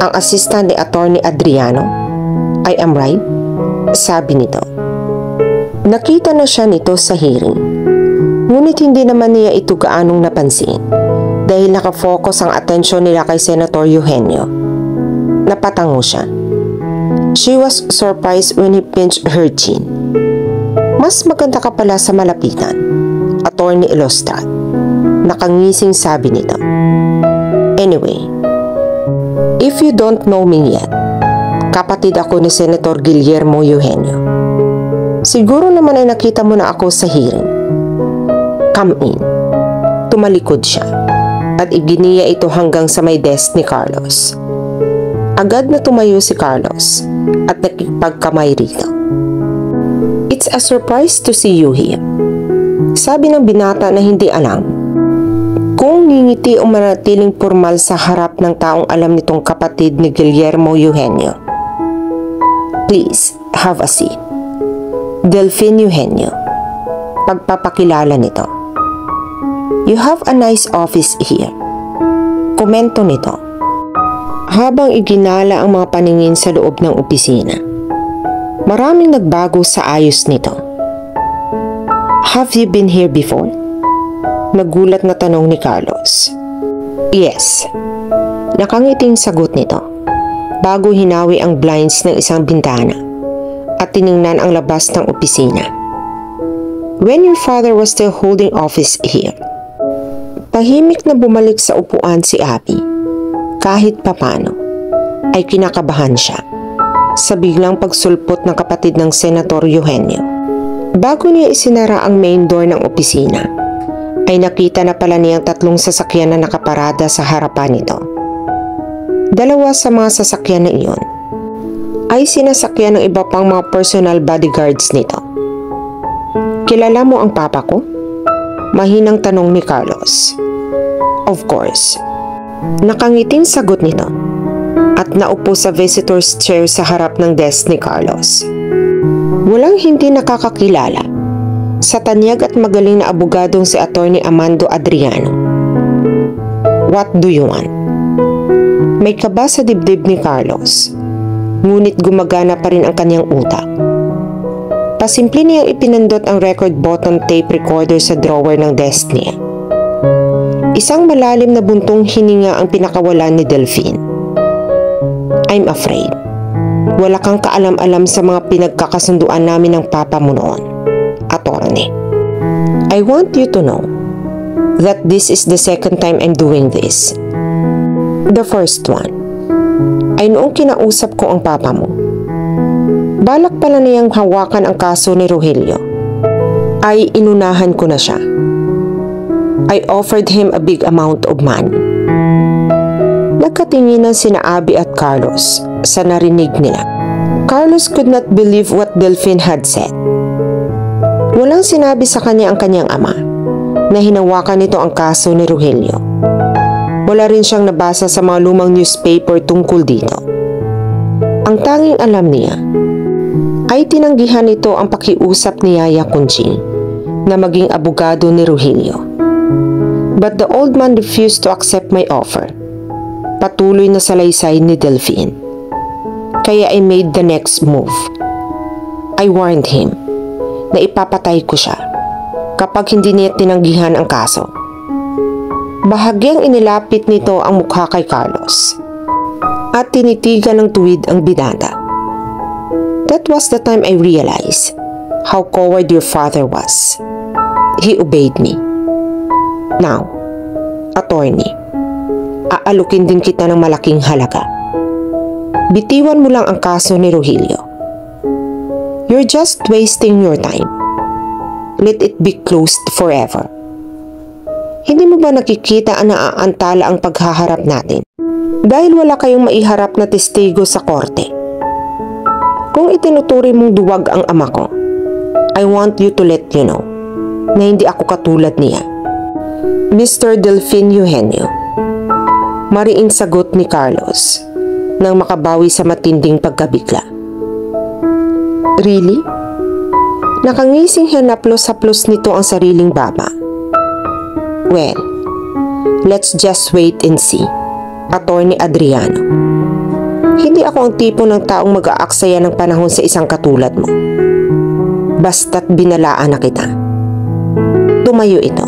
ang assistant ni Attorney Adriano. I am right? Sabi nito. Nakita na siya nito sa hearing. Ngunit hindi naman niya ito gaanong napansin dahil nakafocus ang atensyon nila kay Senator Eugenio. Napatango siya. She was surprised when he pinched her chin. Mas maganda ka pala sa malapitan, Attorney Ilustrad. Nakangising sabi nito. Anyway, if you don't know me yet, kapatid ako ni Senator Guillermo Eugenio. Siguro naman ay nakita mo na ako sa hearing. Come in. Tumalikod siya at iginiya ito hanggang sa may desk ni Carlos. Agad na tumayo si Carlos at nakipagkamay rito. It's a surprise to see you here. Sabi ng binata na hindi alam kung ngingiti o manatiling formal sa harap ng taong alam nitong kapatid ni Guillermo Eugenio. Please, have a seat. Delphine Eugenio. Pagpapakilala nito. You have a nice office here. Komento nito habang iginala ang mga paningin sa loob ng opisina. Maraming nagbago sa ayos nito. Have you been here before? Nagulat na tanong ni Carlos. Yes. Nakangiting sagot nito bago hinawi ang blinds ng isang bintana at tiningnan ang labas ng opisina. When your father was still holding office here. Tahimik na bumalik sa upuan si Abby. Kahit papano ay kinakabahan siya sa biglang pagsulpot ng kapatid ng Senator Eugenio. Bago niya isinara ang main door ng opisina, ay nakita na pala niyang 3 sasakyan na nakaparada sa harapan nito. 2 sa mga sasakyan na iyon ay sinasakyan ng iba pang mga personal bodyguards nito. Kilala mo ang papa ko? Mahinang tanong ni Carlos. Of course. Nakangiting sagot nito at naupo sa visitor's chair sa harap ng desk ni Carlos. Walang hindi nakakakilala sa tanyag at magaling na abogadong si Attorney Amando Adriano. What do you want? May kaba sa dibdib ni Carlos, ngunit gumagana pa rin ang kanyang utak. Pasimple niyang ipinindot ang record button tape recorder sa drawer ng desk niya. Isang malalim na buntong hininga ang pinakawalan ni Delphine. I'm afraid. Wala kang kaalam-alam sa mga pinagkakasunduan namin ng papa mo noon, Attorney. I want you to know that this is the second time I'm doing this. The first one ay noong kinausap ko ang papa mo. Balak pala niyang hawakan ang kaso ni Rogelio. Ay inunahan ko na siya. I offered him a big amount of money. Nagkatinginan sina Abby at Carlos sa narinig nila. Carlos could not believe what Delphine had said. Walang sinabi sa kanya ang kanyang ama na hinawakan nito ang kaso ni Rogelio. Wala rin siyang nabasa sa mga lumang newspaper tungkol dito. Ang tanging alam niya ay tinanggihan nito ang pakiusap ni Yaya Conching na maging abogado ni Rogelio. But the old man refused to accept my offer. Patuloy na salaysay ni Delphine. Kaya I made the next move. I warned him na ipapatay ko siya kapag hindi niya tinanggihan ang kaso. Bahagyang inilapit nito ang mukha kay Carlos at tinitigan ng tuwid ang bidata. That was the time I realized how coward your father was. He obeyed me. Now, Attorney, aalukin din kita ng malaking halaga. Bitiwan mo lang ang kaso ni Rogelio. You're just wasting your time. Let it be closed forever. Hindi mo ba nakikita na naaantala ang paghaharap natin? Dahil wala kayong maiharap na testigo sa korte. Kung itinuturi mong duwag ang ama ko, I want you to let you know na hindi ako katulad niya. Mr. Delphine Eugenio. Mariing sagot ni Carlos nang makabawi sa matinding pagkabigla. Really? Nakangising hinaplos-haplos nito ang sariling baba. Well, let's just wait and see, Attorney Adriano. Hindi ako ang tipo ng taong mag-aaksaya ng panahon sa isang katulad mo. Basta't binalaan na kita. Tumayo ito.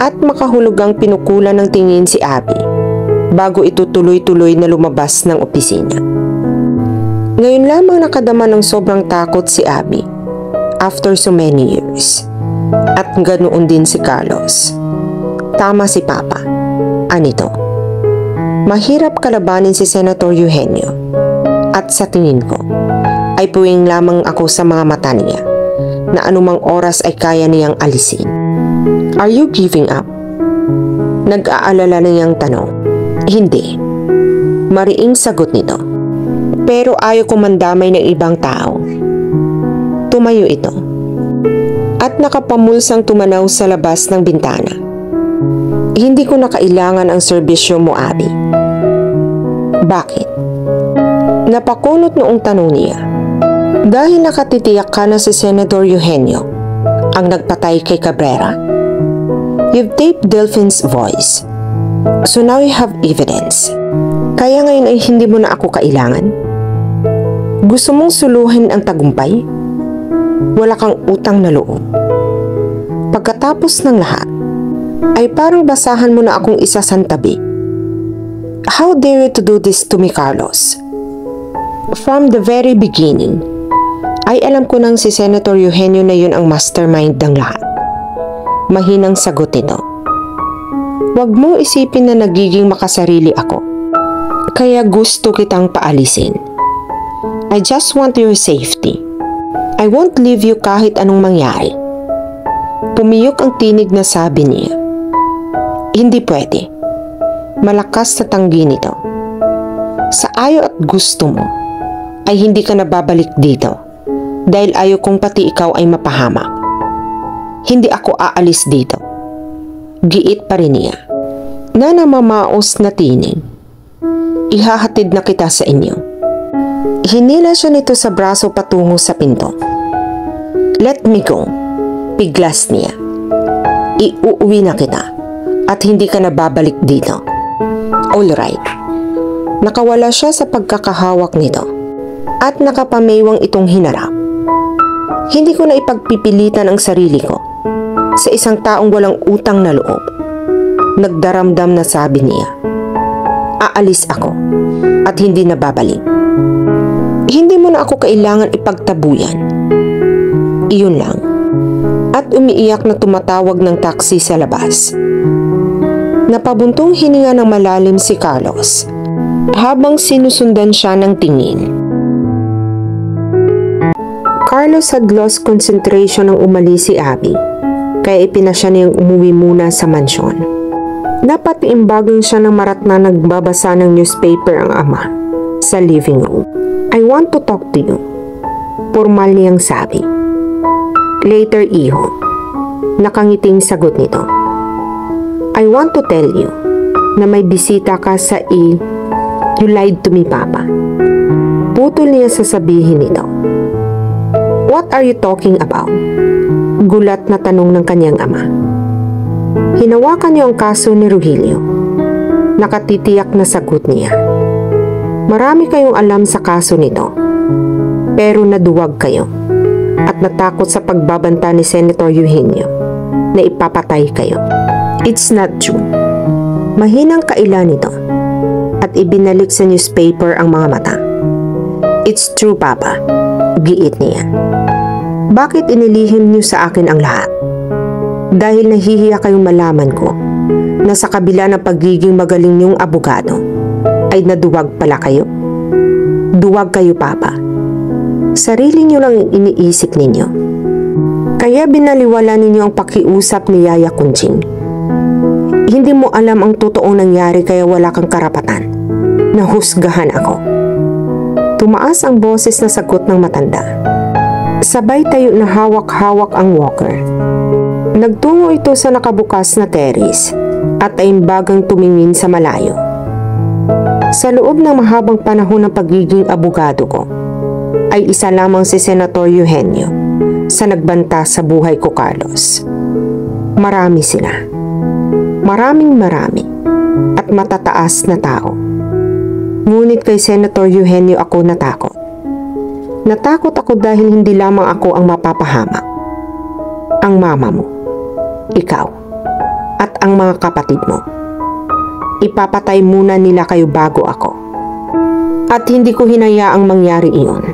At makahulugang pinukulan ng tingin si Abby bago ito tuloy-tuloy na lumabas ng opisina. Ngayon lamang nakadama ng sobrang takot si Abby after so many years. At ganoon din si Carlos. Tama si Papa. Anito? Mahirap kalabanin si Senator Eugenio. At sa tingin ko, ay puwing lamang ako sa mga mata niya na anumang oras ay kaya niyang alisin. Are you giving up? Nag-aalala niyang tanong. Hindi. Mariing sagot nito. Pero ayaw ko mandamay ng ibang tao. Tumayo ito. At nakapamulsang tumanaw sa labas ng bintana. Hindi ko na kailangan ang serbisyo mo, Abby. Bakit? Napakunot noong tanong niya. Dahil nakatitiyak ka na si Senator Eugenio ang nagpatay kay Cabrera. You've taped Delphine's voice. So now you have evidence. Kaya ngayon ay hindi mo na ako kailangan? Gusto mong suluhin ang tagumpay? Wala kang utang na loob. Pagkatapos ng lahat, ay parang basahan mo na akong isasantabi. How dare you to do this to me, Carlos? From the very beginning, ay alam ko nang si Senator Eugenio na yun ang mastermind ng lahat. Mahinang sagot nito. Huwag mong isipin na nagiging makasarili ako. Kaya gusto kitang paalisin. I just want your safety. I won't leave you kahit anong mangyari. Pumiyok ang tinig na sabi niya. Hindi pwede. Malakas sa tanggi nito. Sa ayaw at gusto mo, ay hindi ka na babalik dito dahil ayaw kong pati ikaw ay mapahamak. Hindi ako aalis dito. Giit pa rin niya. Na namamaos na tinig. Ihahatid na kita sa inyo. Hinila siya nito sa braso patungo sa pinto. Let me go. Piglas niya. Iuuwi na kita at hindi ka na babalik dito. Alright. Nakawala siya sa pagkakahawak nito at nakapamewang itong hinarap. Hindi ko na ipagpipilitan ang sarili ko sa isang taong walang utang na loob. Nagdaramdam na sabi niya. Aalis ako at hindi na babalik. Hindi mo na ako kailangan ipagtabuyan. Iyon lang. At umiiyak na tumatawag ng taxi sa labas. Napabuntong hininga ng malalim si Carlos habang sinusundan siya ng tingin. Carlos had lost concentration nang umalis si Abby, kaya ipinasya niyang umuwi muna sa mansyon. Napatiimbagan siya ng marat na nagbabasa ng newspaper ang ama sa living room. I want to talk to you. Formal niyang sabi. Later, iho. Nakangiting sagot nito. I want to tell you na may bisita ka sa You lied to me, Papa. Putol niya sasabihin nito. What are you talking about? Gulat na tanong ng kanyang ama. Hinawakan niyo ang kaso ni Rogelio. Nakatitiyak na sagot niya. Marami kayong alam sa kaso nito, pero naduwag kayo at natakot sa pagbabanta ni Senator Eugenio na ipapatay kayo. It's not true. Mahinang kaila nito at ibinalik sa newspaper ang mga mata. It's true, Papa. Giit niya. Bakit inilihim niyo sa akin ang lahat? Dahil nahihiya kayong malaman ko na sa kabila ng pagiging magaling niyong abogado, ay naduwag pala kayo? Duwag kayo, Papa. Sarili niyo lang iniisip ninyo. Kaya binaliwala ninyo ang pakiusap ni Yaya Kunching. Hindi mo alam ang totoong nangyari kaya wala kang karapatan. Nahusgahan ako. Tumaas ang boses na sagot ng matanda. Sabay tayo na hawak-hawak ang walker. Nagtungo ito sa nakabukas na terrace at aimbagang tumingin sa malayo. Sa loob ng mahabang panahon ng pagiging abogado ko, ay isa lamang si Senator Eugenio sa nagbanta sa buhay ko, Carlos. Marami sila. Maraming marami at matataas na tao. Ngunit kay Senator Eugenio ako natakot. Natakot ako dahil hindi lamang ako ang mapapahamak. Ang mama mo, ikaw, at ang mga kapatid mo. Ipapatay muna nila kayo bago ako. At hindi ko hinayaang mangyari iyon.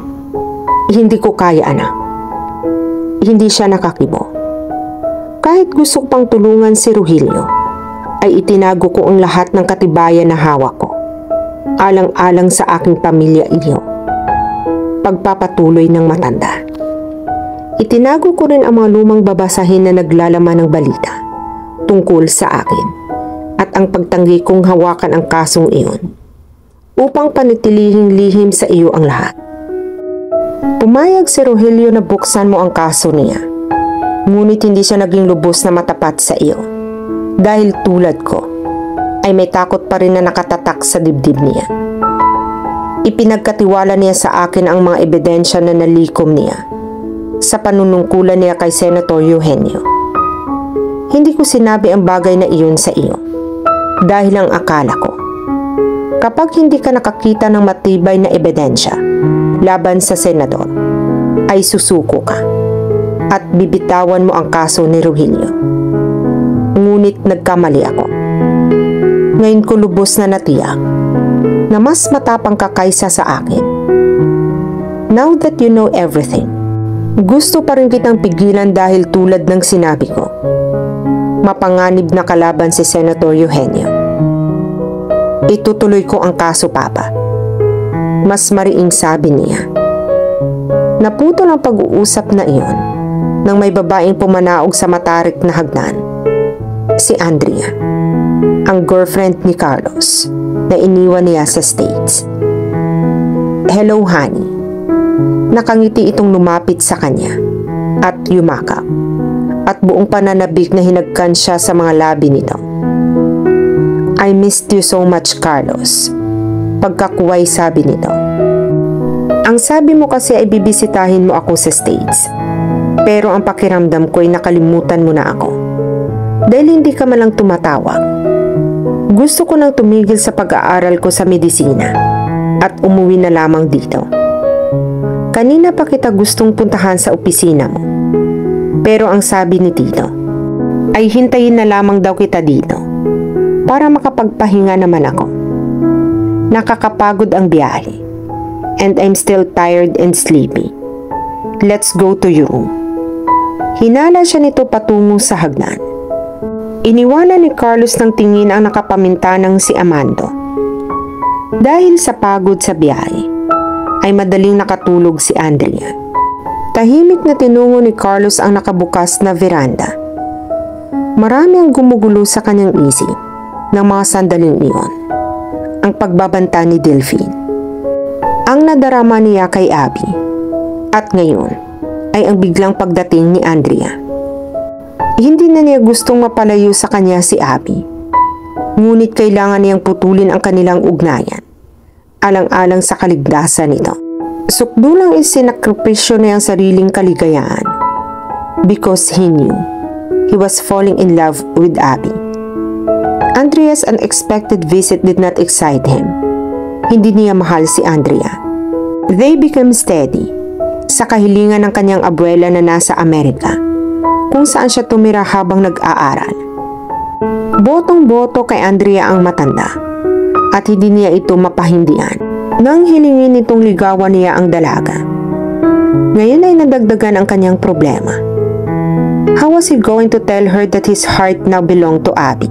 Hindi ko kaya, anak. Hindi siya nakakibo. Kahit gusto ko pang tulungan si Rogelio, ay itinago ko ang lahat ng katibayan na hawak ko. Alang-alang sa aking pamilya iyo. Pagpapatuloy ng matanda. Itinago ko rin ang mga lumang babasahin na naglalaman ng balita tungkol sa akin at ang pagtanggi kong hawakan ang kasong iyon upang panitilihing lihim sa iyo ang lahat. Pumayag si Rogelio na buksan mo ang kaso niya, ngunit hindi siya naging lubos na matapat sa iyo dahil tulad ko ay may takot pa rin na nakatatak sa dibdib niya. Ipinagkatiwala niya sa akin ang mga ebidensya na nalikom niya sa panunungkulan niya kay Senator Eugenio. Hindi ko sinabi ang bagay na iyon sa iyo dahil ang akala ko, kapag hindi ka nakakita ng matibay na ebidensya laban sa senador, ay susuko ka at bibitawan mo ang kaso ni Rogelio. Ngunit nagkamali ako. Ngayon ko lubos na natiyak na mas matapang ka kaysa sa akin. Now that you know everything, gusto pa rin kitang pigilan dahil tulad ng sinabi ko, mapanganib na kalaban si Senator Eugenio. Itutuloy ko ang kaso, Papa. Mas mariing sabi niya. Naputol ang pag-uusap na iyon nang may babaeng pumanaog sa matarik na hagdan. Si Andrea, ang girlfriend ni Carlos na iniwan niya sa States. Hello, honey. Nakangiti itong lumapit sa kanya at yumakap at buong pananabik na hinagkan siya sa mga labi nito. I missed you so much, Carlos. Pagkakuway sabi nito. Ang sabi mo kasi ay bibisitahin mo ako sa States. Pero ang pakiramdam ko ay nakalimutan mo na ako. Dahil hindi ka malang tumatawag. Gusto ko nang tumigil sa pag-aaral ko sa medisina at umuwi na lamang dito. Kanina pa kita gustong puntahan sa opisina mo. Pero ang sabi ni Tito ay hintayin na lamang daw kita dito para makapagpahinga naman ako. Nakakapagod ang biyahe and I'm still tired and sleepy. Let's go to your room. Hinala siya nito patungo sa hagdan. Iniwanan ni Carlos ng tingin ang nakapamintanang si Amando. Dahil sa pagod sa biyahe, ay madaling nakatulog si Andrea. Tahimik na tinungo ni Carlos ang nakabukas na veranda. Marami ang gumugulo sa kanyang isip ng mga sandaling iyon. Ang pagbabanta ni Delphine. Ang nadarama niya kay Abby. At ngayon ay ang biglang pagdating ni Andrea. Hindi na niya gustong mapalayo sa kanya si Abby. Ngunit kailangan niyang putulin ang kanilang ugnayan. Alang-alang sa kaligtasan nito. Sukdulang isinakripisyo niya ang sariling kaligayahan. Because he knew he was falling in love with Abby. Andrea's unexpected visit did not excite him. Hindi niya mahal si Andrea. They became steady sa kahilingan ng kanyang abuela na nasa Amerika, kung saan siya tumira habang nag-aaral. Botong-boto kay Andrea ang matanda at hindi niya ito mapahindian nang hilingin nitong ligawan niya ang dalaga. Ngayon ay nadagdagan ang kanyang problema. How was he going to tell her that his heart now belonged to Abby?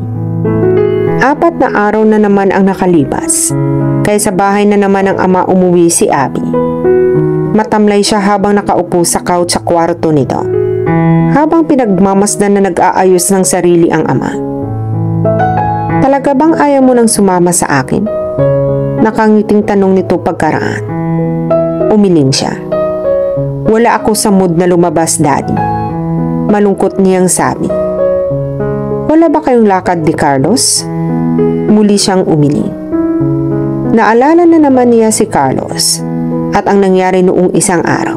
4 na araw na naman ang nakalipas, kaya sa bahay na naman ng ama umuwi si Abby. Matamlay siya habang nakaupo sa couch sa kwarto nito, habang pinagmamasdan na nag-aayos ng sarili ang ama. Talaga bang ayaw mo nang sumama sa akin? Nakangiting tanong nito pagkaraan. Umiling siya. Wala ako sa mood na lumabas, Daddy. Malungkot niyang sabi. Wala ba kayong lakad ni Carlos? Muli siyang umiling. Naalala na naman niya si Carlos at ang nangyari noong isang araw.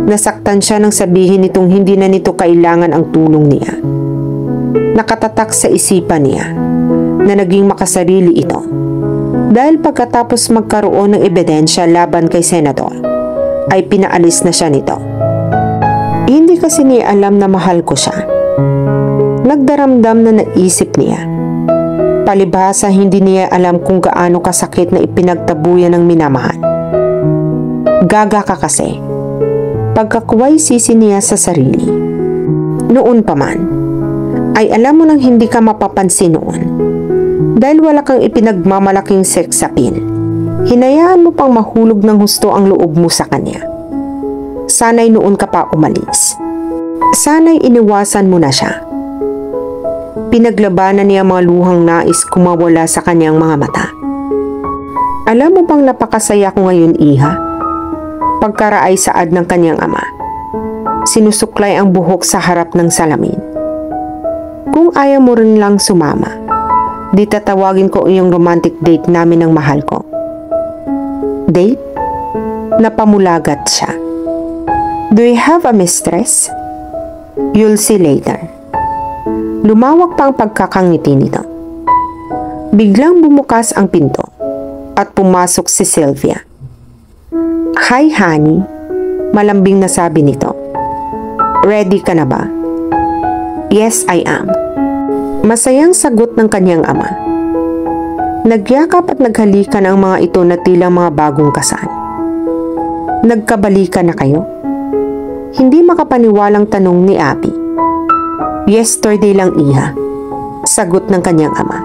Nasaktan siya nang sabihin nitong hindi na nito kailangan ang tulong niya. Nakatatak sa isipan niya na naging makasarili ito dahil pagkatapos magkaroon ng ebidensya laban kay Senador ay pinaalis na siya nito. Hindi kasi niya alam na mahal ko siya. Nagdaramdam na naisip niya. Palibhasa hindi niya alam kung gaano kasakit na ipinagtabuyan ng minamahal. Gaga ka kasi. Pagkakuway sisi niya sa sarili. Noon pa man, ay alam mo nang hindi ka mapapansin noon. Dahil wala kang ipinagmamalaking sex appeal. Hinayaan mo pang mahulog ng husto ang loob mo sa kanya. Sana'y noon ka pa umalis. Sana'y iniwasan mo na siya. Pinaglabanan niya mga luhang nais kumawala sa kanyang mga mata. Alam mo bang napakasaya ko ngayon, Iha? Pagkaraay saad ng kanyang ama. Sinusuklay ang buhok sa harap ng salamin. Kung ayaw mo rin lang sumama, di tatawagin ko iyong romantic date namin ng mahal ko. Date? Napamulagat siya. Do you have a mistress? You'll see later. Lumawak pa ang pagkakangiti nito. Biglang bumukas ang pinto at pumasok si Sylvia. "Hi, honey," malambing na sabi nito. "Ready ka na ba?" "Yes, I am." Masayang sagot ng kanyang ama. Nagyakap at naghalikan ang mga ito na tila mga bagong kasal. "Nagkabalikan na kayo?" Hindi makapaniwalang tanong ni Abby. "Yesterday lang, iha," sagot ng kanyang ama.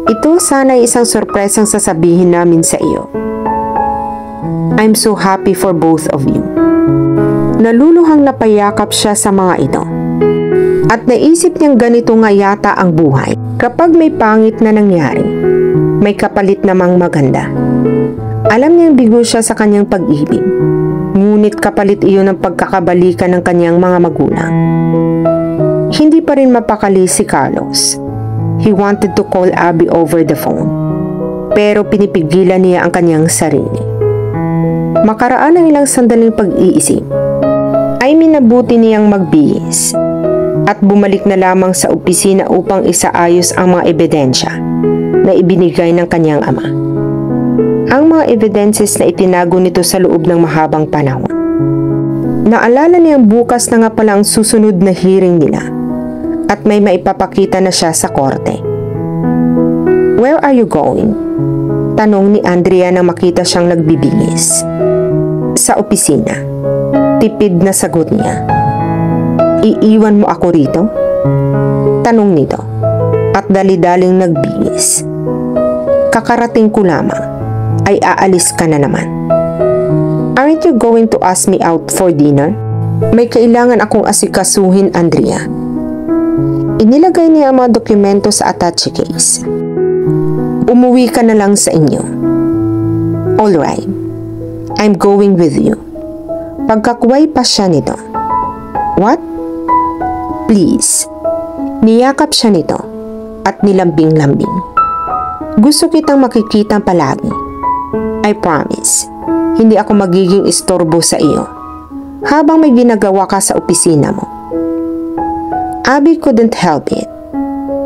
"Ito sana ay isang sorpresang sasabihin namin sa iyo. I'm so happy for both of you." Naluluhang napayakap siya sa mga ito. At naisip niyang ganito nga yata ang buhay. Kapag may pangit na nangyari, may kapalit namang maganda. Alam niyang bigo siya sa kanyang pag-ibig. Ngunit kapalit iyon ng pagkakabalikan ng kanyang mga magulang. Hindi pa rin mapakali si Carlos. He wanted to call Abby over the phone. Pero pinipigilan niya ang kanyang sarili. Makaraan ng ilang sandaling pag-iisip, ay minabuti niyang magbihis at bumalik na lamang sa opisina upang isaayos ang mga ebidensya na ibinigay ng kanyang ama. Ang mga evidences na itinago nito sa loob ng mahabang panahon. Naalala niyang bukas na nga pala ang susunod na hearing nila at may maipapakita na siya sa korte. "Where are you going?" tanong ni Andrea nang makita siyang nagbibihis. "Sa opisina," tipid na sagot niya. "Iiwan mo ako rito?" tanong nito at dali-daling nagbihis. "Kakarating ko lamang, ay aalis ka na naman." "Aren't you going to ask me out for dinner?" "May kailangan akong asikasuhin, Andrea." Inilagay niya ang mga dokumento sa attache case. "Umuwi ka na lang sa inyo." "Alright, I'm going with you." Pagkakuway pa siya nito. "What?" "Please." Niyakap siya nito at nilambing-lambing. "Gusto kitang makikita palagi. I promise, hindi ako magiging istorbo sa iyo habang may ginagawa ka sa opisina mo." Abby couldn't help it.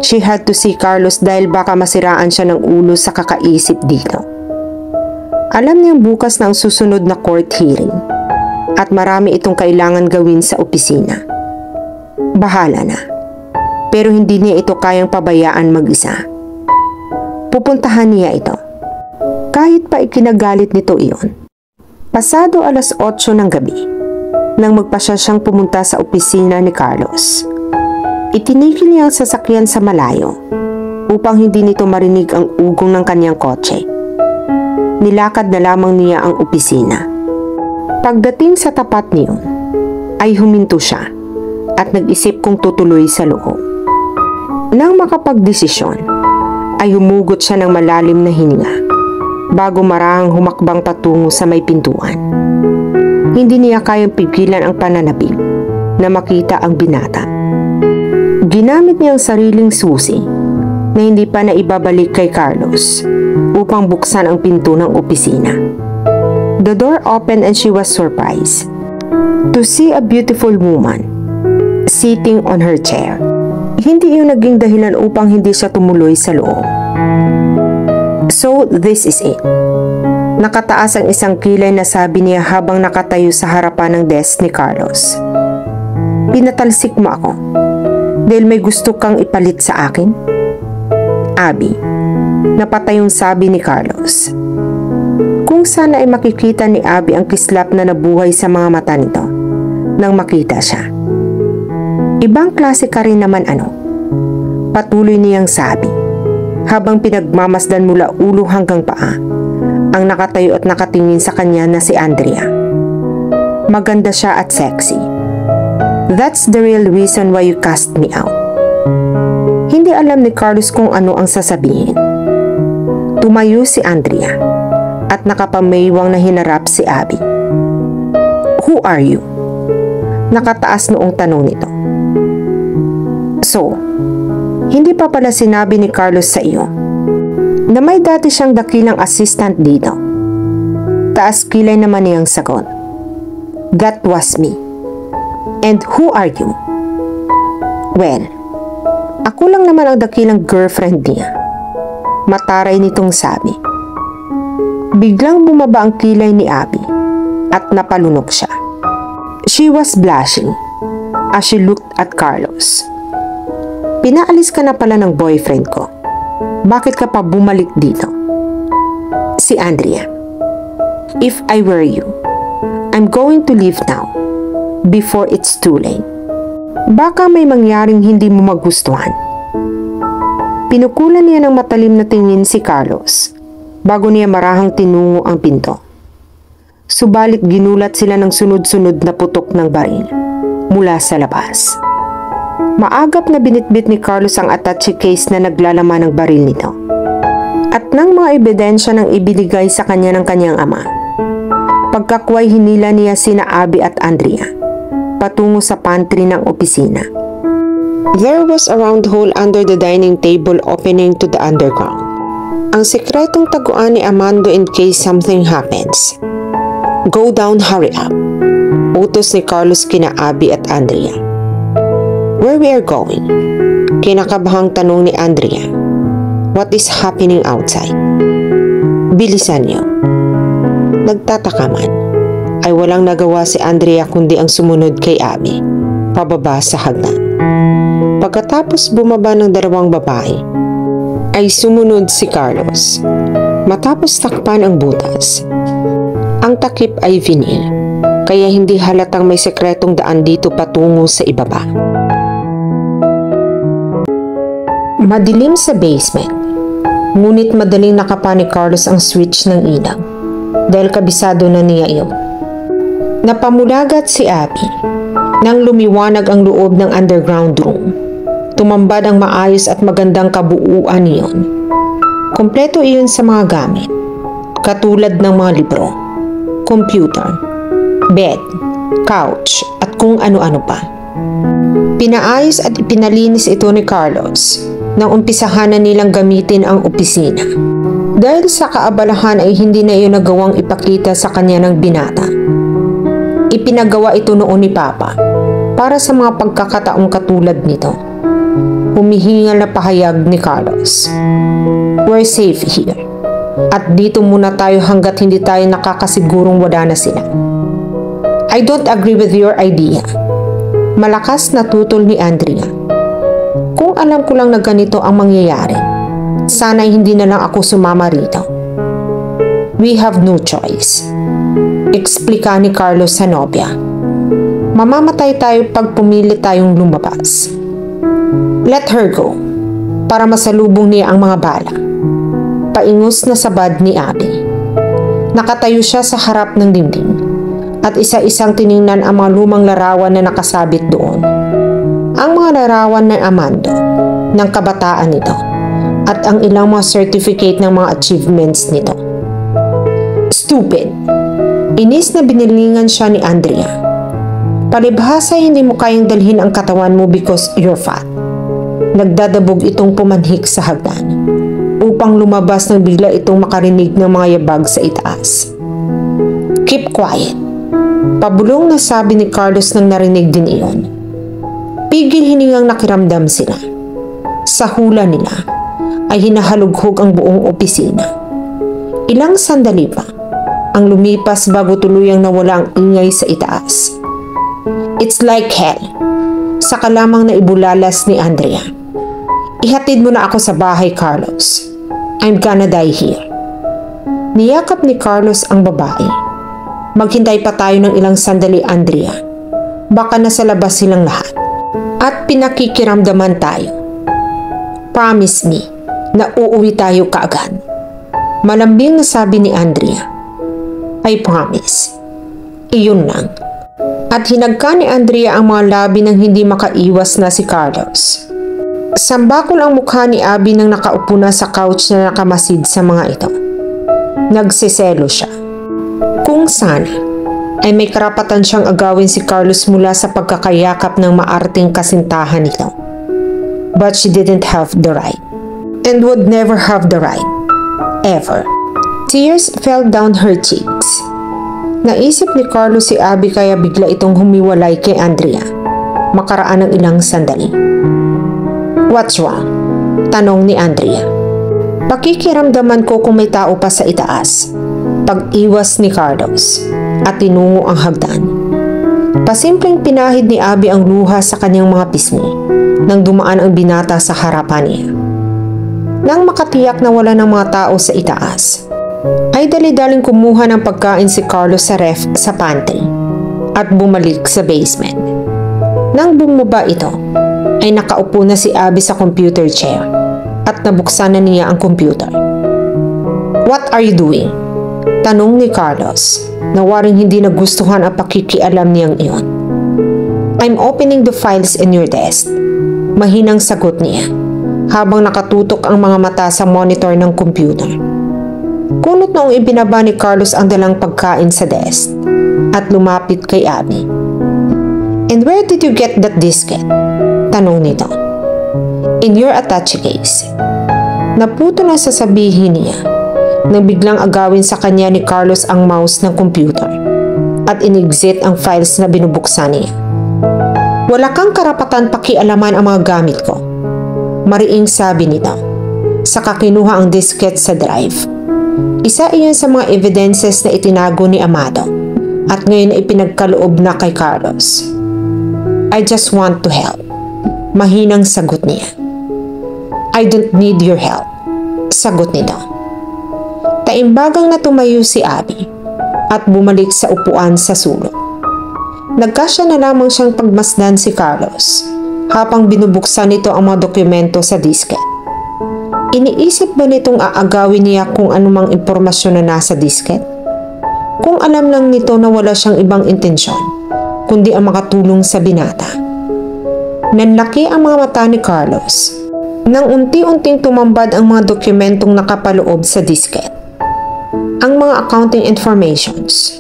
She had to see Carlos dahil baka masiraan siya ng ulo sa kakaisip dito. Alam niyang bukas na ang susunod na court hearing at marami itong kailangan gawin sa opisina. Bahala na. Pero hindi niya ito kayang pabayaan mag-isa. Pupuntahan niya ito. Kahit pa ikinagalit nito iyon. Pasado 8:00 ng gabi, nang magpasya siyang pumunta sa opisina ni Carlos. Itinigil niya ang sasakyan sa malayo upang hindi nito marinig ang ugong ng kanyang kotse. Nilakad na lamang niya ang opisina. Pagdating sa tapat niyon, ay huminto siya at nag-isip kung tutuloy sa loob. Nang makapagdesisyon, ay humugot siya ng malalim na hininga bago marahang humakbang patungo sa may pintuan. Hindi niya kayang pigilan ang pananabik na makita ang binata. Ginamit niya ang sariling susi na hindi pa naibabalik kay Carlos upang buksan ang pinto ng opisina. The door opened and she was surprised to see a beautiful woman sitting on her chair. Hindi iyon naging dahilan upang hindi siya tumuloy sa loob. "So this is it." Nakataas ang isang kilay na sabi niya habang nakatayo sa harapan ng desk ni Carlos. "Pinatalsik mo ako dahil may gusto kang ipalit sa akin?" "Abby," napatayong sabi ni Carlos. Kung sana ay makikita ni Abby ang kislap na nabuhay sa mga mata nito nang makita siya. "Ibang klase ka rin naman ano?" patuloy niyang sabi habang pinagmamasdan mula ulo hanggang paa ang nakatayo at nakatingin sa kanya na si Andrea. Maganda siya at sexy. "That's the real reason why you cast me out." Hindi alam ni Carlos kung ano ang sasabihin. Tumayo si Andrea at nakapamaywang na hinarap si Abby. "Who are you?" Nakataas noong tanong nito. "So, hindi pa pala sinabi ni Carlos sa iyo na may dati siyang dakilang assistant dito?" Taas kilay naman niyang sagot. "That was me. And who are you?" "Well, Ako lang naman ang dakilang girlfriend niya. Mataray nitong sabi. Biglang bumaba ang kilay ni Abby at napalunok siya. She was blushing as she looked at Carlos. Pinaalis ka na pala ng boyfriend ko. Bakit ka pa bumalik dito? Si Andrea. If I were you, I'm going to leave now before it's too late. Baka may mangyaring hindi mo magustuhan. Pinukulan niya ng matalim na tingin si Carlos bago niya marahang tinungo ang pinto. Subalit ginulat sila ng sunod-sunod na putok ng baril mula sa labas. Maagap na binitbit ni Carlos ang attache case na naglalaman ng baril nito at ng mga ebidensya nang ibinigay sa kanya ng kanyang ama. Pagkakway hinila niya sina Abby at Andrea patungo sa pantry ng opisina. There was a round hole under the dining table opening to the underground. Ang sekretong taguan ni Amando in case something happens. Go down, hurry up. Utos ni Carlos kina Abby at Andrea. Where we are going? Kinakabahang tanong ni Andrea. What is happening outside? Bilisan niyo. Nagtataka man ay walang nagawa si Andrea kundi ang sumunod kay Abby, pababa sa hagdan. Pagkatapos bumaba ng dalawang babae, ay sumunod si Carlos. Matapos takpan ang butas, ang takip ay vinyl, kaya hindi halatang may sekretong daan dito patungo sa ibaba. Madilim sa basement, ngunit madaling nakapa ni Carlos ang switch ng ilaw dahil kabisado na niya iyon. Napamulagat si Abby nang lumiwanag ang loob ng underground room. Tumambad ang maayos at magandang kabuuan niyon. Kompleto iyon sa mga gamit, katulad ng mga libro, computer, bed, couch at kung ano-ano pa. Pinaayos at ipinalinis ito ni Carlos nang umpisahan na nilang gamitin ang opisina. Dahil sa kaabalahan ay hindi na iyon nagawang ipakita sa kanya ng binata. Ipinagawa ito noon ni Papa para sa mga pagkakataong katulad nito. Humihingal na pahayag ni Carlos. We're safe here. At dito muna tayo hanggat hindi tayo nakakasigurong wala na sila. I don't agree with your idea. Malakas na tutol ni Andrea. Kung alam ko lang na ganito ang mangyayari, sana'y hindi na lang ako sumama rito. We have no choice. Eksplika ni Carlos sa nobya. Mamamatay tayo pag pumili tayong lumabas. Let her go, para masalubong niya ang mga bala. Paingos na sabad ni Abby. Nakatayo siya sa harap ng dingding at isa-isang tiningnan ang mga lumang larawan na nakasabit doon. Ang mga larawan ng Amando, ng kabataan nito, at ang ilang mga certificate ng mga achievements nito. Stupid! Inis na binilingan siya ni Andrea. Palibhasa hindi mo kayang dalhin ang katawan mo because you're fat. Nagdadabog itong pumanhik sa hagdan upang lumabas nang bigla itong makarinig ng mga yabag sa itaas. Keep quiet. Pabulong na sabi ni Carlos nang narinig din iyon. Pigil hiningang nakiramdam sila. Sa hula nila ay hinahalughog ang buong opisina. Ilang sandali pa ang lumipas bago tuluyang nawala ang ingay sa itaas. It's like hell. Saka lamang na ibulalas ni Andrea. Ihatid mo na ako sa bahay, Carlos. I'm gonna die here. Niyakap ni Carlos ang babae. Maghintay pa tayo ng ilang sandali, Andrea. Baka nasa labas silang lahat. At pinakikiramdaman tayo. Promise me na uuwi tayo kaagad. Malambing na sabi ni Andrea. I promise. Iyon lang. At hinagka ni Andrea ang mga labi nang hindi makaiwas na si Carlos. Sambakol ang mukha ni Abby nang nakaupo na sa couch na nakamasid sa mga ito. Nagsiselo siya. Kung sana ay may karapatan siyang agawin si Carlos mula sa pagkakayakap ng maarting kasintahan nito. But she didn't have the right. And would never have the right. Ever. Tears fell down her cheeks. Naisip ni Carlos si Abby kaya bigla itong humiwalay kay Andrea. Makaraan ng ilang sandali. What's wrong? Tanong ni Andrea. Pakikiramdaman ko kung may tao pa sa itaas. Pag-iwas ni Carlos at tinungo ang hagdan. Pasimpleng pinahid ni Abby ang luha sa kanyang mga pisngi nang dumaan ang binata sa harapan niya. Nang makatiyak na wala ng mga tao sa itaas, ay dali-daling kumuha ng pagkain si Carlos sa ref sa pantry at bumalik sa basement. Nang bumaba ito, ay nakaupo na si Abby sa computer chair at nabuksan na niya ang computer. What are you doing? Tanong ni Carlos na waring hindi nagustuhan ang pakikialam niyang iyon. I'm opening the files in your desk. Mahinang sagot niya habang nakatutok ang mga mata sa monitor ng computer. Kunot noong ibinaba ni Carlos ang dalang pagkain sa desk at lumapit kay Abby. And where did you get that diskette? Tanong nito. In your attache case. Naputo na sasabihin niya nang biglang agawin sa kanya ni Carlos ang mouse ng computer at inexit ang files na binubuksan niya. Wala kang karapatan pakialaman ang mga gamit ko. Mariing sabi nito. Saka kinuha ang diskette sa drive. Isa iyon sa mga evidences na itinago ni Amado at ngayon ay pinagkaloob na kay Carlos. I just want to help. Mahinang sagot niya. I don't need your help. Sagot nito. Taimbagang na tumayo si Abby at bumalik sa upuan sa sulok. Nagkasya na lamang siyang pagmasdan si Carlos habang binubuksan nito ang mga dokumento sa diskette. Iniisip ba nitong aagawin niya kung anumang impormasyon na nasa diskette? Kung alam lang nito na wala siyang ibang intensyon, kundi ang makatulong sa binata. Nanlaki ang mga mata ni Carlos nang unti-unting tumambad ang mga dokumentong nakapaloob sa diskette. Ang mga accounting informations,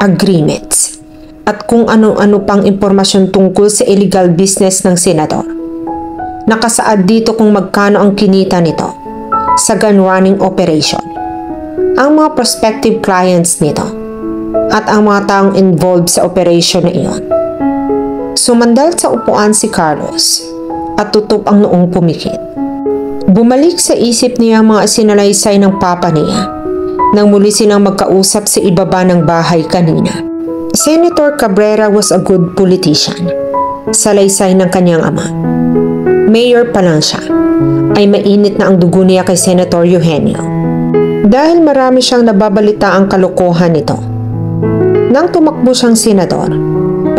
agreements, at kung ano-ano pang impormasyon tungkol sa illegal business ng senador. Nakasaad dito kung magkano ang kinita nito sa gun running operation, ang mga prospective clients nito, at ang mga taong involved sa operation na iyon. Sumandal sa upuan si Carlos at tutup ang noong pumikit. Bumalik sa isip niya ang mga sinalaysay ng papa niya nang muli silang magkausap sa ibaba ng bahay kanina. Senator Cabrera was a good politician. Salaysay ng kanyang ama. Mayor pa lang siya, ay mainit na ang dugo niya kay Senator Eugenio. Dahil marami siyang nababalita ang kalokohan nito. Nang tumakbo siyang senador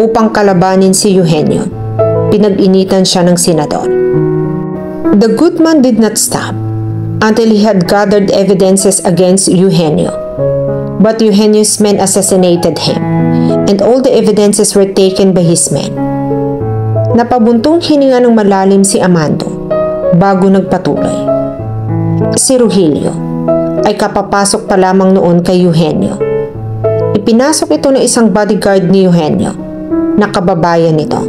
upang kalabanin si Eugenio, pinag-initan siya ng senador. The good man did not stop until he had gathered evidences against Eugenio. But Eugenio's men assassinated him, and all the evidences were taken by his men. Napabuntong hininga ng malalim si Amando bago nagpatuloy. Si Rogelio ay kapapasok pa lamang noon kay Eugenio. Ipinasok ito ng isang bodyguard ni Eugenio na kababayan nito.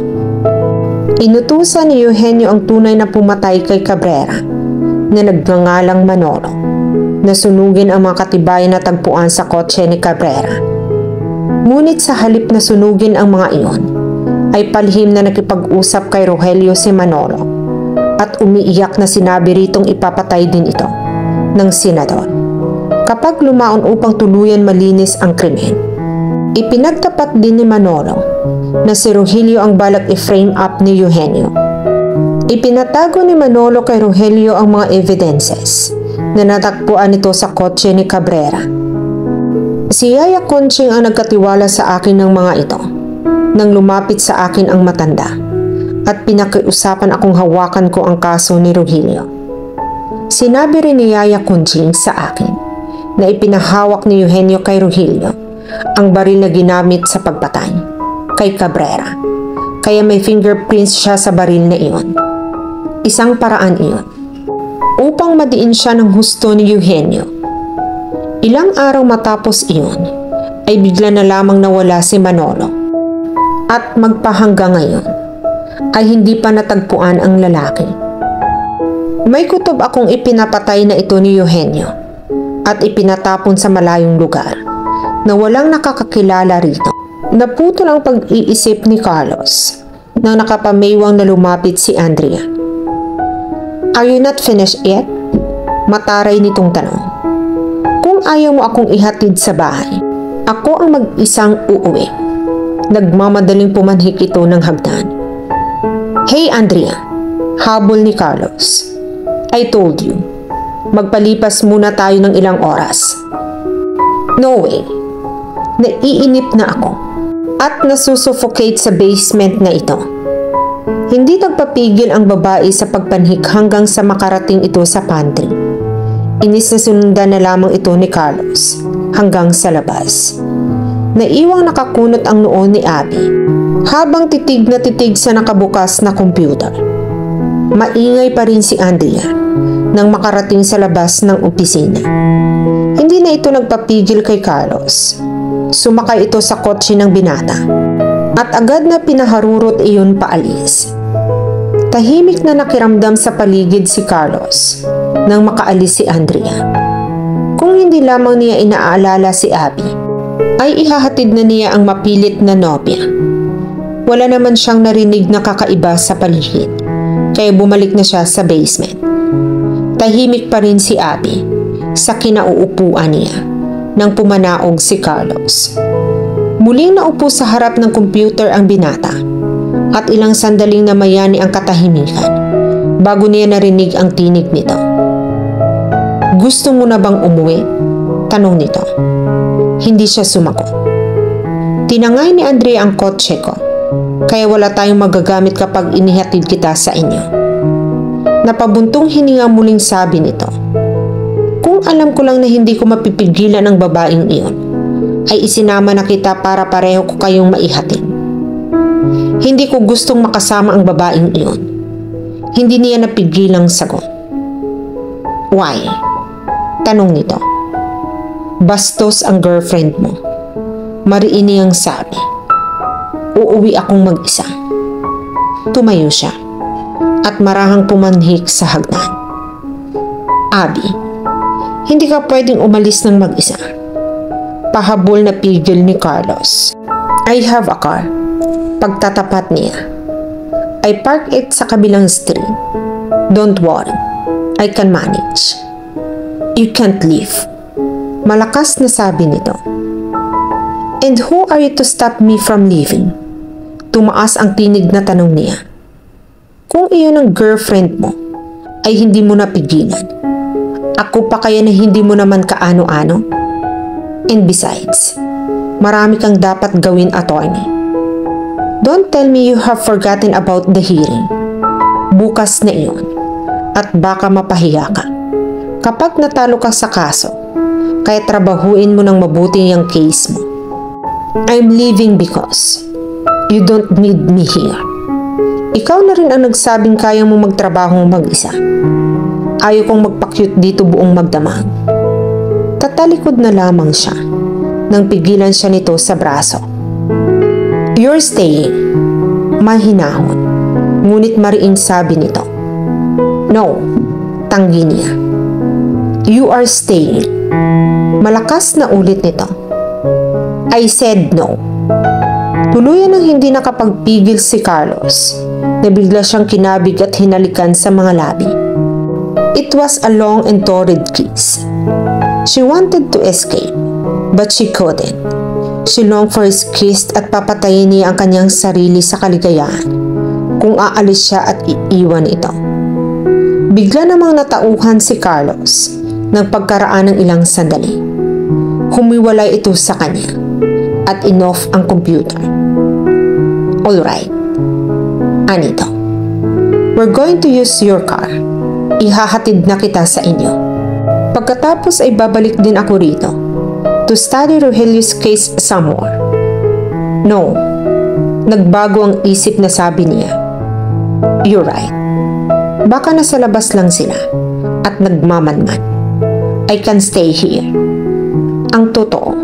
Inutusan ni Eugenio ang tunay na pumatay kay Cabrera na nagngangalang Manolo na sunugin ang mga katibayan na tagpuan sa kotse ni Cabrera. Ngunit sa halip na sunugin ang mga iyon, ay palihim na nakipag-usap kay Rogelio si Manolo at umiiyak na sinabi ritong ipapatay din ito ng senador kapag lumaon upang tuluyan malinis ang krimen. Ipinagtapat din ni Manolo na si Rogelio ang balak i-frame up ni Eugenio. Ipinatago ni Manolo kay Rogelio ang mga evidences na natagpuan nito sa kotse ni Cabrera. Si Yaya Conching ang nagkatiwala sa akin ng mga ito nang lumapit sa akin ang matanda at pinakiusapan akong hawakan ko ang kaso ni Rogelio. Sinabi rin ni Yaya Conching sa akin na ipinahawak ni Eugenio kay Rogelio ang baril na ginamit sa pagpatay kay Cabrera, kaya may fingerprints siya sa baril na iyon. Isang paraan iyon upang madiin siya ng husto ni Eugenio. Ilang araw matapos iyon ay bigla na lamang nawala si Manolo at magpahanggang ngayon ay hindi pa natagpuan ang lalaki. May kutob akong ipinapatay na ito ni Eugenio at ipinatapon sa malayong lugar na walang nakakakilala rito. Naputol ang pag-iisip ni Carlos nang nakapamaywang na lumapit si Andrea. Are you not finished yet? Mataray nitong tanong. Kung ayaw mo akong ihatid sa bahay, ako ang mag-isang uuwi. Nagmamadaling pumanhik ito ng hagdan. Hey Andrea, habol ni Carlos. I told you, magpalipas muna tayo ng ilang oras. No way. Naiinip na ako at nasusuffocate sa basement na ito. Hindi nagpapigil ang babae sa pagpanhik hanggang sa makarating ito sa pantry. Inis na sundan na lamang ito ni Carlos hanggang sa labas. Naiwang nakakunot ang noo ni Abby habang titig na titig sa nakabukas na computer. Maingay pa rin si Andrea nang makarating sa labas ng opisina. Hindi na ito nagpapigil kay Carlos. Sumakay ito sa kotse ng binata at agad na pinaharurot iyon paalis. Tahimik na nakiramdam sa paligid si Carlos nang makaalis si Andrea. Kung hindi lamang niya inaalala si Abby, ay ihahatid na niya ang mapilit na nobya. Wala naman siyang narinig na kakaiba sa paligid, kaya bumalik na siya sa basement. Tahimik pa rin si Abby sa kinauupuan niya nang pumanaog si Carlos. Muling naupo sa harap ng computer ang binata at ilang sandaling namayani ang katahimikan bago niya narinig ang tinig nito. Gusto mo na bang umuwi? Tanong nito. Hindi siya sumagot. Tinangay ni Andrea ang kotse ko, kaya wala tayong magagamit kapag inihatid kita sa inyo. Napabuntong hininga muling sabi nito. Kung alam ko lang na hindi ko mapipigilan ang babaeng iyon, ay isinama na kita para pareho ko kayong maihatid. Hindi ko gustong makasama ang babaeng iyon. Hindi niya napigilang sagot. Why? Tanong nito. Bastos ang girlfriend mo. Mariin niyang sabi. Uuwi akong mag-isa. Tumayo siya at marahang pumanhik sa hagdan. Abby, hindi ka pwedeng umalis ng mag-isa. Pahabol na pigil ni Carlos. I have a car. Pagtatapat niya. I park it sa kabilang street. Don't worry. I can manage. You can't leave. Malakas na sabi nito. And who are you to stop me from leaving? Tumaas ang tinig na tanong niya. Kung iyon ang girlfriend mo, ay hindi mo napigilan. Ako pa kaya na hindi mo naman kaano-ano? And besides, marami kang dapat gawin, attorney. Don't tell me you have forgotten about the hearing. Bukas na iyon at baka mapahiya ka. Kapag natalo ka sa kaso, kaya trabahuin mo ng mabuti yung case mo. I'm leaving because you don't need me here. Ikaw na rin ang nagsabing kaya mo magtrabahong mag-isa. Ayaw kong magpakyut dito buong magdamag. Tatalikod na lamang siya nang pigilan siya nito sa braso. You're staying. Mahinahon. Ngunit mariing sabi nito. No, tanggi niya. You are staying. Malakas na ulit nito. I said no. Tuluyan ang hindi nakapagpigil si Carlos. Nabigla siyang kinabig at hinalikan sa mga labi. It was a long and torrid kiss. She wanted to escape, but she couldn't. She longed for his kiss at papatayin niya ang kanyang sarili sa kaligayahan kung aalis siya at iiwan ito. Bigla namang natauhan si Carlos ng pagkaraan ng ilang sandali. Humiwalay ito sa kanya at in-off ang computer. Alright, Anito, we're going to use your car. Ihahatid na kita sa inyo. Pagkatapos ay babalik din ako rito to study Rogelio's case some more. No, nagbago ang isip na sabi niya. You're right. Baka nasa labas lang sila at nagmamanman. I can stay here. Ang totoo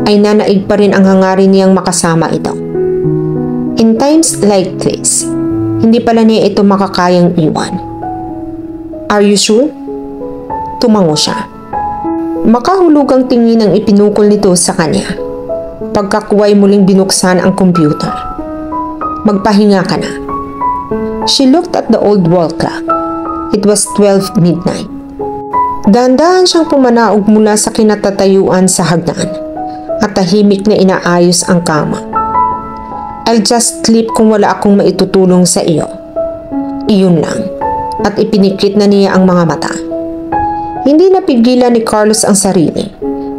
ay nanaig pa rin ang hangarin niyang makasama ito. In times like this, hindi pala niya ito makakayang iwan. Are you sure? Tumango siya. Makahulugang tingin ang ipinukol nito sa kanya. Pagkakuway muling binuksan ang computer. Magpahinga ka na. She looked at the old wall clock. It was 12 midnight. Dahan-dahan siyang pumanaog mula sa kinatatayuan sa hagdan at tahimik na inaayos ang kama. I'll just sleep kung wala akong maitutulong sa iyo. Iyon lang. At ipinikit na niya ang mga mata. Hindi napigilan ni Carlos ang sarili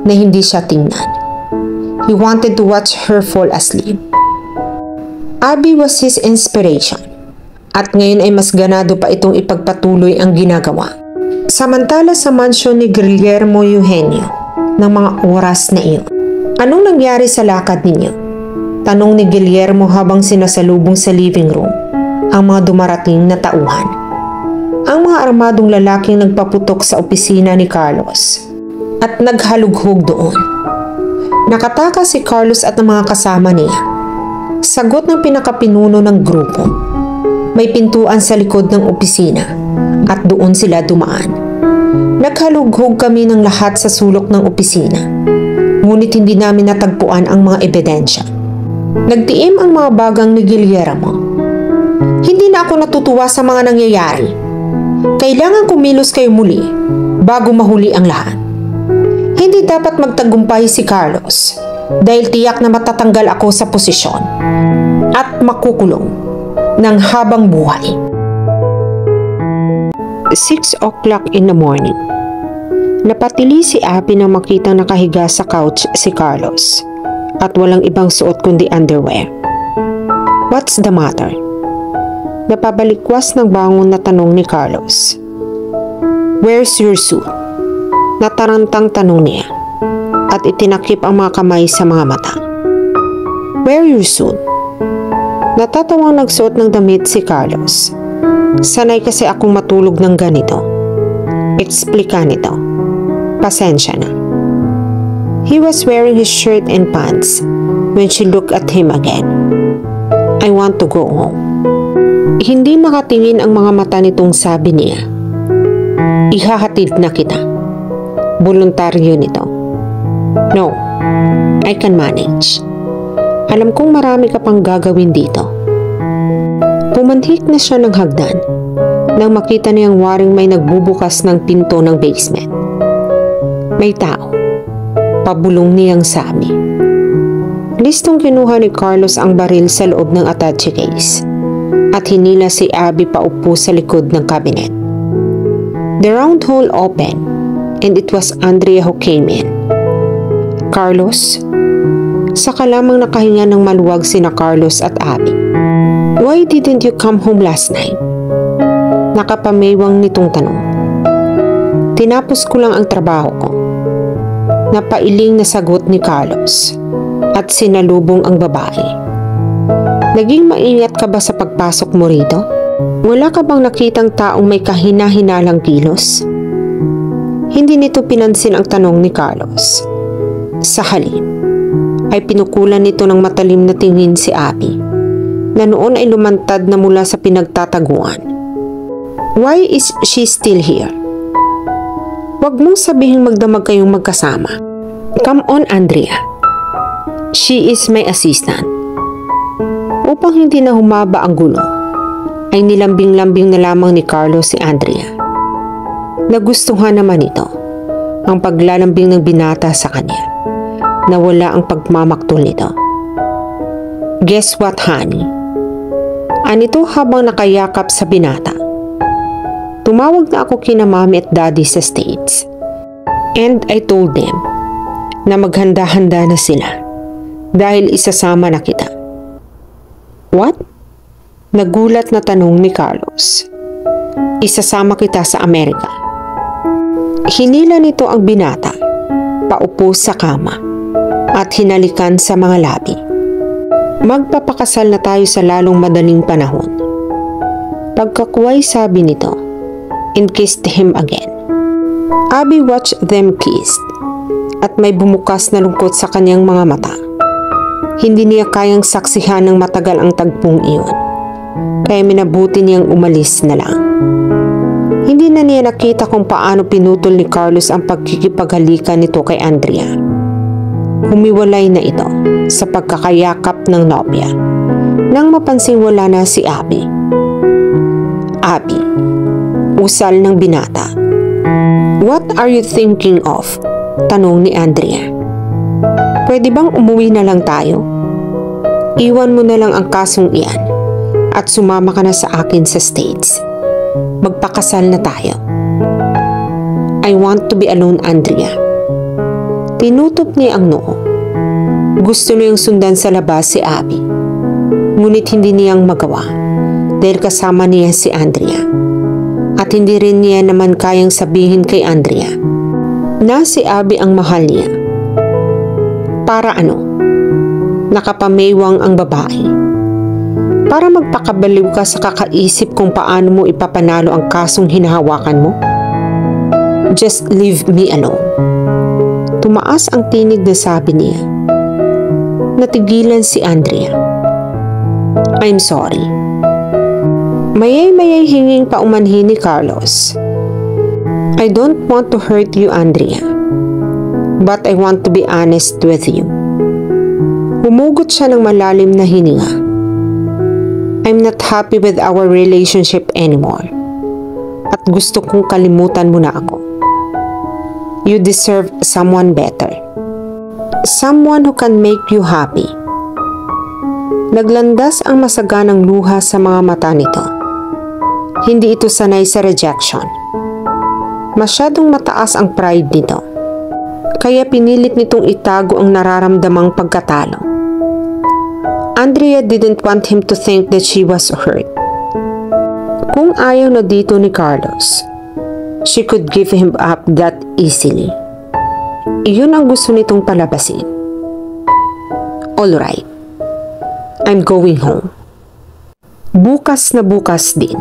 na hindi siya tingnan. He wanted to watch her fall asleep. Abby was his inspiration. At ngayon ay mas ganado pa itong ipagpatuloy ang ginagawa. Samantala sa mansyon ni Guillermo Eugenio ng mga oras na iyon. Anong nangyari sa lakad ninyo? Tanong ni Guillermo habang sinasalubong sa living room ang mga dumarating na tauhan. Ang mga armadong lalaking nagpaputok sa opisina ni Carlos at naghalughog doon. Nakatakas si Carlos at ang mga kasama niya. Sagot ng pinakapinuno ng grupo. May pintuan sa likod ng opisina at doon sila dumaan. Naghalughog kami ng lahat sa sulok ng opisina. Ngunit hindi namin natagpuan ang mga ebidensya. Nagtiim ang mga bagang ni Guillermo. Hindi na ako natutuwa sa mga nangyayari. Kailangan kumilos kayo muli bago mahuli ang lahat. Hindi dapat magtagumpay si Carlos dahil tiyak na matatanggal ako sa posisyon at makukulong ng habang buhay. 6 o'clock in the morning. Napatili si Abby nang makitang nakahiga sa couch si Carlos at walang ibang suot kundi underwear. What's the matter? Napabalikwas ng bangon na tanong ni Carlos. Where's your suit? Natarantang tanong niya at itinakip ang mga kamay sa mga mata. Where your suit? Natatawang nagsuot ng damit si Carlos. Sanay kasi akong matulog ng ganito. Explika nito. Pasensya na. He was wearing his shirt and pants when she looked at him again. I want to go home. Hindi makatingin ang mga mata nitong sabi niya. Ihahatid na kita. Voluntaryo nito. No, I can manage. Alam kong marami ka pang gagawin dito. Pumanhik na siya ng hagdan nang makita niyang waring may nagbubukas ng pinto ng basement. May tao. Pabulong niyang sabi. Listong kinuha ni Carlos ang baril sa loob ng attache case at hinila si Abby paupo sa likod ng cabinet. The round hole opened and it was Andrea who came in. Carlos? Saka lamang nakahinga ng maluwag sina Carlos at Abby. Why didn't you come home last night? Nakapamaywang nitong tanong. Tinapos ko lang ang trabaho ko. Napailing na sagot ni Carlos at sinalubong ang babae. Naging maingat ka ba sa pagpasok mo rito? Wala ka bang nakitang taong may kahina-hinalang kilos? Hindi nito pinansin ang tanong ni Carlos. Sa halip, ay pinukulan nito ng matalim na tingin si Abby na noon ay lumantad na mula sa pinagtataguan. Why is she still here? Huwag mong sabihing magdamag kayong magkasama. Come on, Andrea. She is my assistant. Upang hindi na humaba ang gulo, ay nilambing-lambing na lamang ni Carlos si Andrea. Nagustuhan naman ito ang paglalambing ng binata sa kanya. Nawala ang pagmamaktol nito. Guess what, honey? Anito habang nakayakap sa binata. Tumawag na ako kina Mommy at Daddy sa States. And I told them na maghanda-handa na sila dahil isasama na kita. What? Nagulat na tanong ni Carlos. Isasama kita sa Amerika. Hinila nito ang binata, paupo sa kama at hinalikan sa mga labi. Magpapakasal na tayo sa lalong madaling panahon. Pagkakuway sabi nito, and kissed him again. Abby watched them kissed at may bumukas na lungkot sa kanyang mga mata. Hindi niya kayang saksihan ng matagal ang tagpong iyon, kaya minabuti niyang umalis na lang. Hindi na niya nakita kung paano pinutol ni Carlos ang pagkikipaghalikan nito kay Andrea. Humiwalay na ito sa pagkakayakap ng nobya nang mapansing wala na si Abby. Abby, usal ng binata. "What are you thinking of?" tanong ni Andrea. "Pwede bang umuwi na lang tayo? Iwan mo na lang ang kasong iyan at sumama ka na sa akin sa States. Magpakasal na tayo." "I want to be alone, Andrea." Tinutup niya ang noo. Gusto niyang sundan sa labas si Abby. Ngunit hindi niyang magawa dahil kasama niya si Andrea. At hindi rin niya naman kayang sabihin kay Andrea na si Abby ang mahal niya. Para ano? Nakapamaywang ang babae. Para magpakabaliw ka sa kakaisip kung paano mo ipapanalo ang kasong hinahawakan mo? "Just leave me alone." Tumaas ang tinig na sabi niya. Natigilan si Andrea. "I'm sorry." Mayay-mayay hinging paumanhin ni Carlos. "I don't want to hurt you, Andrea. But I want to be honest with you." Humugot siya ng malalim na hininga. "I'm not happy with our relationship anymore. At gusto kong kalimutan mo na ako. You deserve someone better. Someone who can make you happy." Naglandas ang masaganang luha sa mga mata nito. Hindi ito sanay sa rejection. Masyadong mataas ang pride nito. Kaya pinilit nitong itago ang nararamdamang pagkatalo. Andrea didn't want him to think that she was hurt. Kung ayaw na dito ni Carlos, she could give him up that easily. Iyon ang gusto nitong palabasin. "Alright, I'm going home. Bukas na bukas din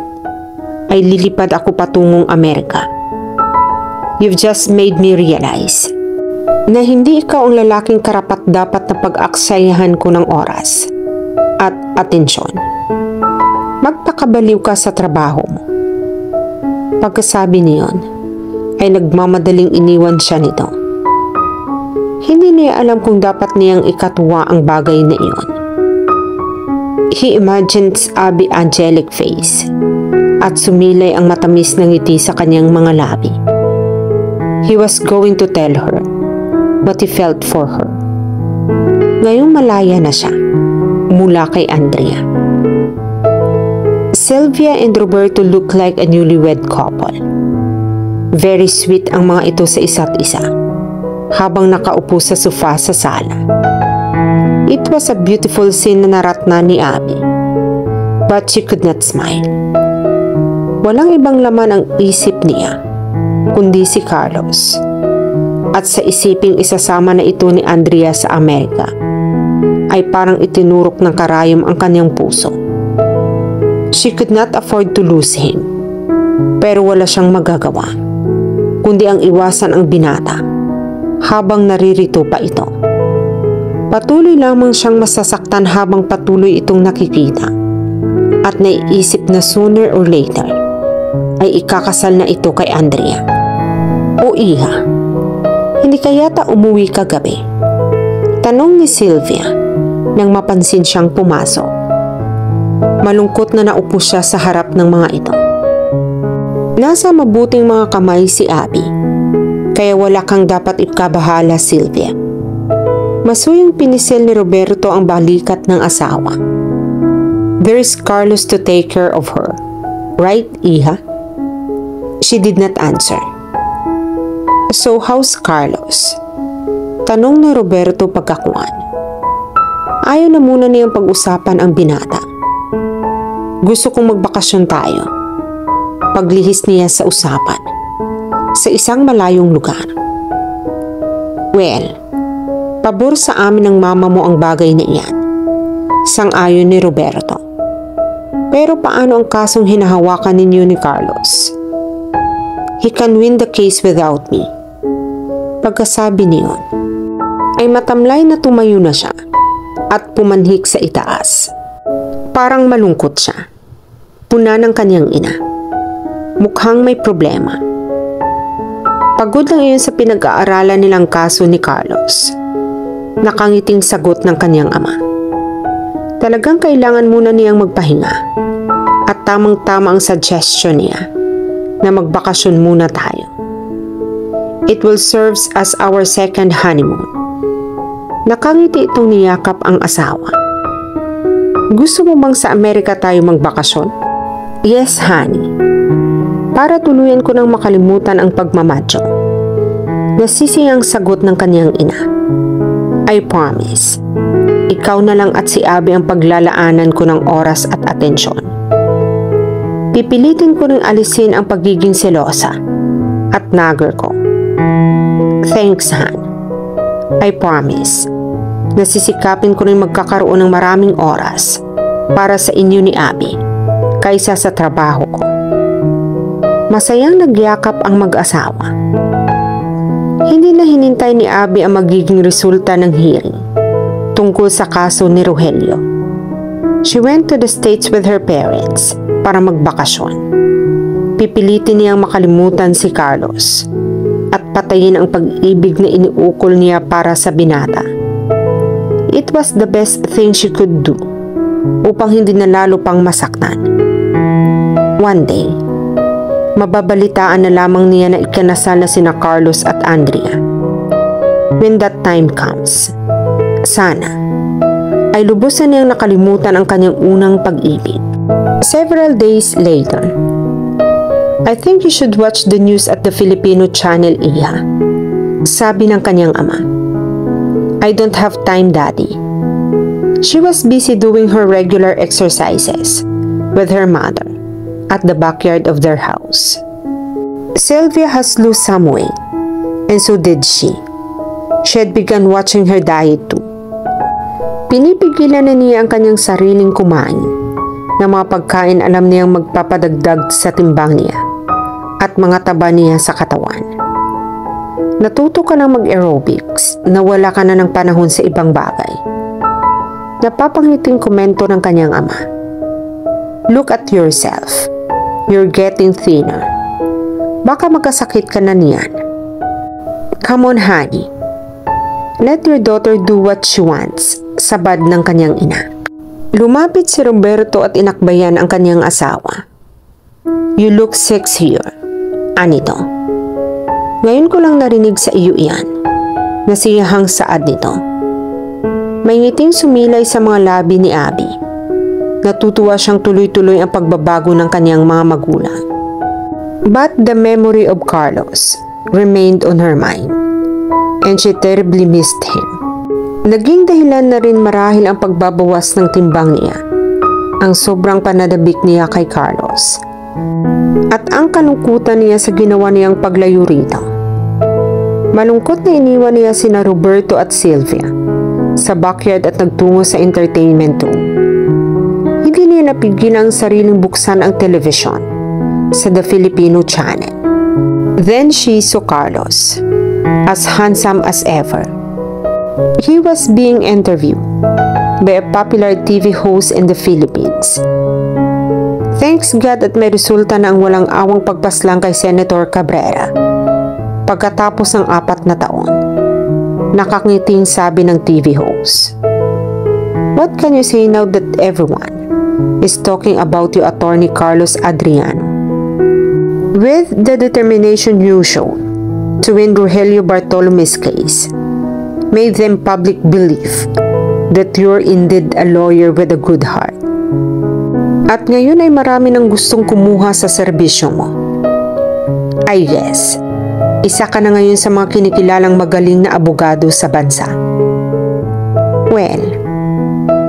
ay lilipad ako patungong Amerika. You've just made me realize na hindi ikaw ang lalaking karapat-dapat na pag-aksayahan ko ng oras at atensyon. Magpakabaliw ka sa trabaho mo." Pagkasabi niyon, ay nagmamadaling iniwan siya nito. Hindi niya alam kung dapat niyang ikatuwa ang bagay na iyon. He imagines Abby's angelic face at sumilay ang matamis na ngiti sa kanyang mga labi. He was going to tell her what he felt for her. Ngayong malaya na siya mula kay Andrea. Sylvia and Roberto look like a newlywed couple. Very sweet ang mga ito sa isa't isa habang nakaupo sa sofa sa sala. It was a beautiful scene na naratna ni Abby, but she could not smile. Walang ibang laman ang isip niya kundi si Carlos. At sa isiping isasama na ito ni Andrea sa Amerika, ay parang itinurok ng karayom ang kanyang puso. She could not afford to lose him, pero wala siyang magagawa, kundi ang iwasan ang binata habang naririto pa ito. Patuloy lamang siyang masasaktan habang patuloy itong nakikita at naiisip na sooner or later ay ikakasal na ito kay Andrea. "O Iha, hindi ka yata umuwi kagabi?" tanong ni Sylvia nang mapansin siyang pumasok. Malungkot na naupo siya sa harap ng mga ito. Nasa mabuting mga kamay si Abby, kaya wala kang dapat ikabahala, Sylvia. Masuyang pinisil ni Roberto ang balikat ng asawa. There is Carlos to take care of her, right, Iha? She did not answer. So how's Carlos? Tanong ni Roberto pagkakuan. Ayaw na muna niyang pag-usapan ang binata. Gusto kong magbakasyon tayo. Paglihis niya sa usapan. Sa isang malayong lugar. Well, pabor sa amin ng mama mo ang bagay na iyan. Sang-ayon ni Roberto. Pero paano ang kasong hinahawakan ninyo ni Carlos? He can win the case without me. Pagkasabi niyon, ay matamlay na tumayo na siya at pumanhik sa itaas. Parang malungkot siya. Puna ng kanyang ina. Mukhang may problema. Pagod lang iyon sa pinag-aaralan nilang kaso ni Carlos. Nakangiting sagot ng kanyang ama. Talagang kailangan muna niyang magpahinga. At tamang-tama ang suggestion niya na magbakasyon muna tayo. It will serve as our second honeymoon. Nakangiti itong niyakap ang asawa. Gusto mo bang sa Amerika tayo magbakasyon? Yes, honey. Para tuluyan ko nang makalimutan ang pagmamadyo. Nasisiyang sagot ng kanyang ina. I promise. Ikaw na lang at si Abby ang paglalaanan ko ng oras at atensyon. Pipilitin ko ring alisin ang pagiging selosa at nagger ko. Thanks, Han. I promise. Nasisikapin ko rin magkakaroon ng maraming oras para sa inyo ni Abby kaysa sa trabaho ko. Masayang nagyakap ang mag-asawa. Hindi na hinintay ni Abby ang magiging resulta ng hearing tungkol sa kaso ni Rogelio. She went to the States with her parents para magbakasyon. Pipilitin niyang makalimutan si Carlos at patayin ang pag-ibig na iniukol niya para sa binata. It was the best thing she could do upang hindi na lalo pang masaktan. One day, mababalitaan na lamang niya na ikinasal na sina Carlos at Andrea. When that time comes, sana ay lubusan niyang nakalimutan ang kanyang unang pag-ibig. Several days later, I think you should watch the news at the Filipino channel, Iha. Sabi ng kanyang ama. I don't have time, Daddy. She was busy doing her regular exercises with her mother at the backyard of their house. Sylvia has lost some weight, and so did she. She had begun watching her diet too. Pinipigilan na niya ang kanyang sariling kumain ng mga pagkain alam niyang magpapadagdag sa timbang niya at mga taba niya sa katawan. Natuto ka ng mag-aerobics na wala ka na ng panahon sa ibang bagay. Napapangiting komento ng kanyang ama. Look at yourself. You're getting thinner. Baka magkasakit ka na niyan. Come on, honey. Let your daughter do what she wants, sabad ng kanyang ina. Lumapit si Roberto at inakbayan ang kanyang asawa. You look sexier. Anito. Ngayon ko lang narinig sa iyo iyan. Nasiyahang saad nito. May ngiting sumilay sa mga labi ni Abby. Natutuwa siyang tuloy-tuloy ang pagbabago ng kanyang mga magulang. But the memory of Carlos remained on her mind, and she terribly missed him. Naging dahilan na rin marahil ang pagbabawas ng timbang niya, ang sobrang pananabik niya kay Carlos, at ang kalungkutan niya sa ginawa niyang paglayo rito. Malungkot na iniwan niya sina Roberto at Sylvia sa backyard at nagtungo sa entertainment room. Hindi niya napigil ang sariling buksan ang television sa The Filipino channel. Then she saw Carlos, as handsome as ever. He was being interviewed by a popular TV host in the Philippines. Thanks God at may resulta na ang walang awang pagpaslang kay Senator Cabrera pagkatapos ng 4 na taon. Nakakingiting sabi ng TV host. What can you say now that everyone is talking about you, Attorney Carlos Adriano? With the determination you showed to win Rogelio Bartolome's case, made them public believe that you're indeed a lawyer with a good heart. At ngayon ay marami nang gustong kumuha sa serbisyo mo. I guess, isa ka na ngayon sa mga kinikilalang magaling na abogado sa bansa. Well,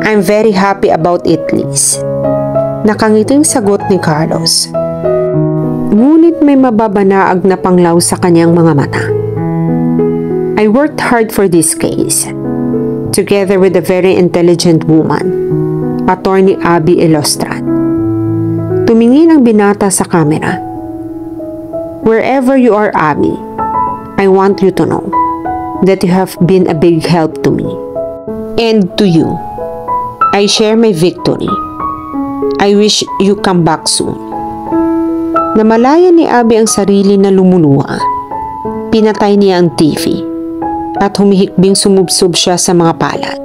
I'm very happy about it, Liz. Nakangiting sagot ni Carlos. Ngunit may mababanaag na panglaw sa kanyang mga mata. I worked hard for this case, together with a very intelligent woman, Attorney Abby Elostrat. Tumingin ang binata sa kamera. Wherever you are, Abby, I want you to know that you have been a big help to me. And to you, I share my victory. I wish you come back soon. Namalaya ni Abby ang sarili na lumuluha. Pinatay niya ang TV at humihikbing sumubsob siya sa mga palad.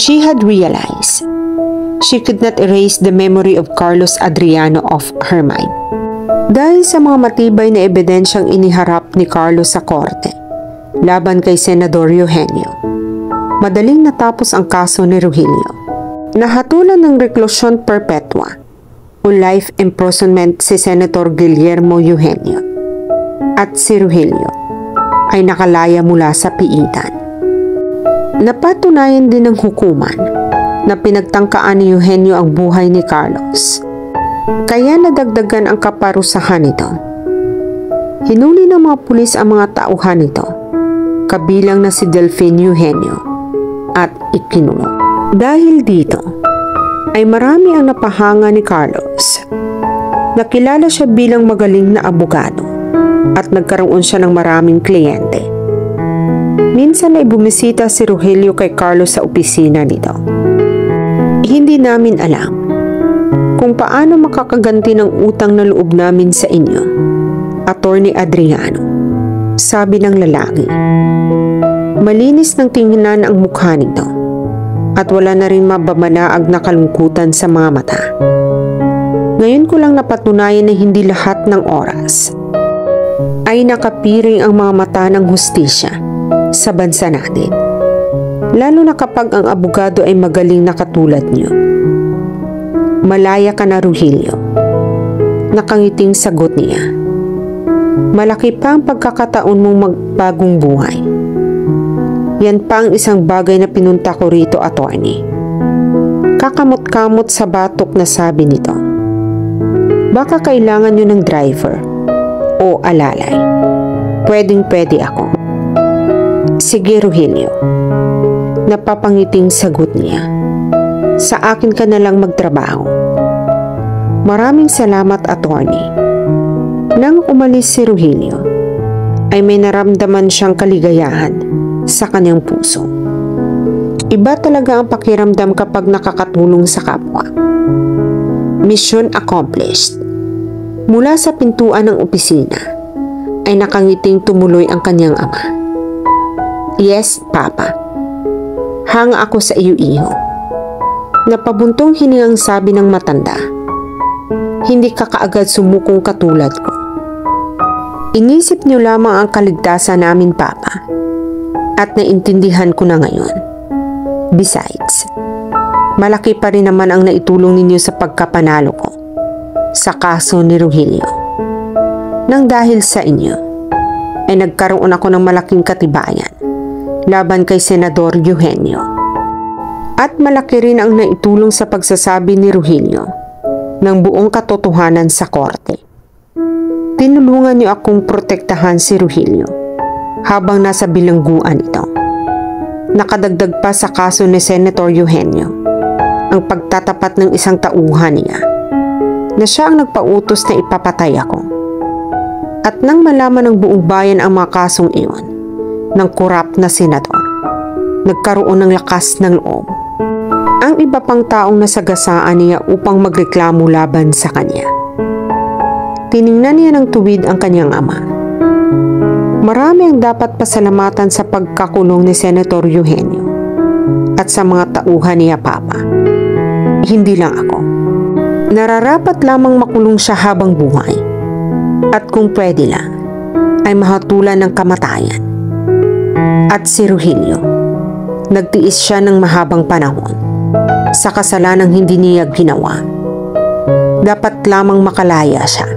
She had realized she could not erase the memory of Carlos Adriano off her mind. Dahil sa mga matibay na ebidensyang iniharap ni Carlos sa korte laban kay Senador Eugenio, madaling natapos ang kaso ni Rogelio. Nahatulan ng reklusyon perpetua o life imprisonment si Senator Guillermo Eugenio at si Rogelio ay nakalaya mula sa piitan. Napatunayan din ng hukuman na pinagtangkaan ni Eugenio ang buhay ni Carlos, kaya nadagdagan ang kaparusahan nito. Hinuli ng mga pulis ang mga tauhan nito, kabilang na si Delfin Eugenio, at ikinulong. Dahil dito, ay marami ang napahanga ni Carlos. Nakilala siya bilang magaling na abogado at nagkaroon siya ng maraming kliyente. Minsan ay bumisita si Rogelio kay Carlos sa opisina nito. Hindi namin alam kung paano makakaganti ng utang na loob namin sa inyo, Attorney Adriano, sabi ng lalaki. Malinis ng tingnan ang mukha nito at wala na rin mabamanaag na kalungkutan sa mga mata. Ngayon ko lang napatunayan na hindi lahat ng oras ay nakapiring ang mga mata ng hustisya sa bansa natin, lalo na kapag ang abogado ay magaling na katulad niyo. Malaya ka na, Rogelio. Nakangiting sagot niya. Malaki pa ang pagkakataon mong magbagong buhay. Yan pa ang isang bagay na pinunta ko rito, attorney. Kakamot-kamot sa batok na sabi nito. Baka kailangan nyo ng driver o alalay. Pwedeng-pwede ako. Sige, Rogelio. Napapangiting sagot niya. Sa akin ka na lang magtrabaho. Maraming salamat, attorney. Nang umalis si Rogelio, ay may naramdaman siyang kaligayahan sa kanyang puso. Iba talaga ang pakiramdam kapag nakakatulong sa kapwa. Mission accomplished. Mula sa pintuan ng opisina, ay nakangiting tumuloy ang kanyang ama. Yes, Papa. Hanga ako sa iyo, iho. Napabuntong hiningang sabi ng matanda. Hindi ka kaagad sumukong katulad ko. Inisip niyo lamang ang kaligtasan namin, Papa. At naintindihan ko na ngayon. Besides, malaki pa rin naman ang naitulong ninyo sa pagkapanalo ko sa kaso ni Rogelio. Nang dahil sa inyo, ay nagkaroon ako ng malaking katibayan laban kay Senador Eugenio. At malaki rin ang naitulong sa pagsasabi ni Rogelio ng buong katotohanan sa korte. Tinulungan niyo akong protektahan si Rogelio habang nasa bilangguan ito. Nakadagdag pa sa kaso ni Senator Eugenio ang pagtatapat ng isang tauhan niya na siya ang nagpautos na ipapatay ako. At nang malaman ng buong bayan ang mga kasong iyon ng korap na senador, nagkaroon ng lakas ng loob ang iba pang taong nasagasaan niya upang magreklamo laban sa kanya. Tiningnan niya ng tuwid ang kanyang ama. Marami ang dapat pasalamatan sa pagkakulong ni Senator Eugenio at sa mga tauhan niya, Papa. Hindi lang ako. Nararapat lamang makulong siya habang buhay at kung pwede lang ay mahatulan ng kamatayan. At si Rogelio, nagtiis siya ng mahabang panahon sa kasalanang hindi niya ginawa. Dapat lamang makalaya siya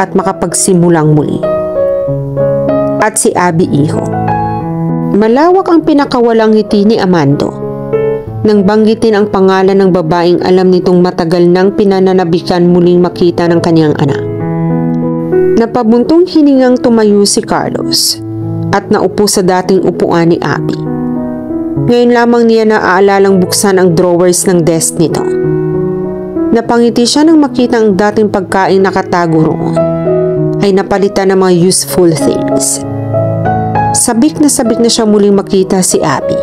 at makapagsimulang muli. At si Abby, iho. Malawak ang pinakawalang ngiti ni Amando nang banggitin ang pangalan ng babaeng alam nitong matagal nang pinananabikan muling makita ng kanyang anak. Napabuntong hiningang tumayo si Carlos at naupo sa dating upuan ni Abby. Ngayon lamang niya naaalalang buksan ang drawers ng desk nito. Napangiti siya nang makita ang dating pagkain nakatago roon ay napalitan ng mga useful things. Sabik na siya muling makita si Abby.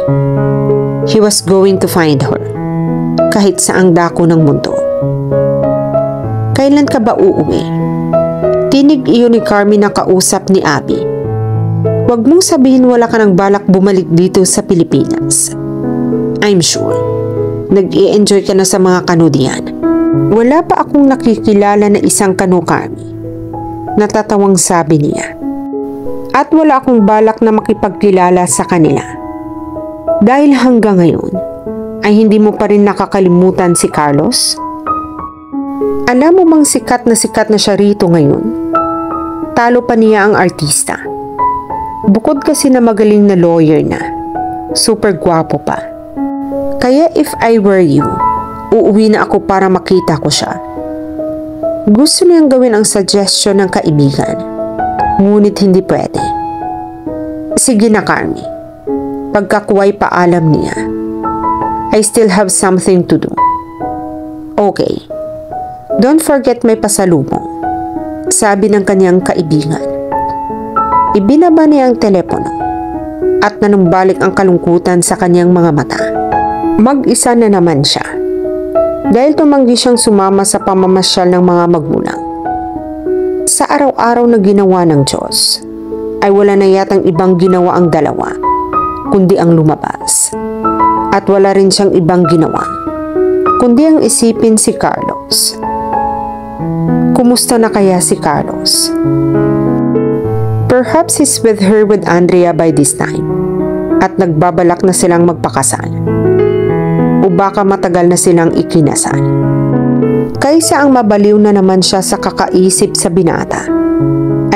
He was going to find her kahit saang dako ng mundo. Kailan ka ba uuwi? Tinig iyon ni Carmen na kausap ni Abby. Huwag mong sabihin wala ka ng balak bumalik dito sa Pilipinas. I'm sure, nag-i-enjoy ka na sa mga kanu diyan. Wala pa akong nakikilala na isang kanu, Carmi, Natatawang sabi niya. At wala akong balak na makipagkilala sa kanila. Dahil hanggang ngayon, ay hindi mo pa rin nakakalimutan si Carlos? Alam mo bang sikat na siya rito ngayon? Talo pa niya ang artista. Bukod kasi na magaling na lawyer na, super gwapo pa. Kaya if I were you, uuwi na ako para makita ko siya. Gusto niyang gawin ang suggestion ng kaibigan, ngunit hindi pwede. Sige na, Carmi. Pagkakuwa'y paalam niya. I still have something to do. Okay. Don't forget may pasalubong, sabi ng kanyang kaibigan. Ibinaba niya ang telepono at nanumbalik ang kalungkutan sa kanyang mga mata. Mag-isa na naman siya dahil tumanggi siyang sumama sa pamamasyal ng mga magulang. Sa araw-araw na ginawa ng Diyos, ay wala na yatang ibang ginawa ang dalawa, kundi ang lumabas. At wala rin siyang ibang ginawa, kundi ang isipin si Carlos. Kumusta na kaya si Carlos? Perhaps he's with her with Andrea by this time at nagbabalak na silang magpakasal. O baka matagal na silang ikinasal. Kaysa ang mabaliw na naman siya sa kakaisip sa binata,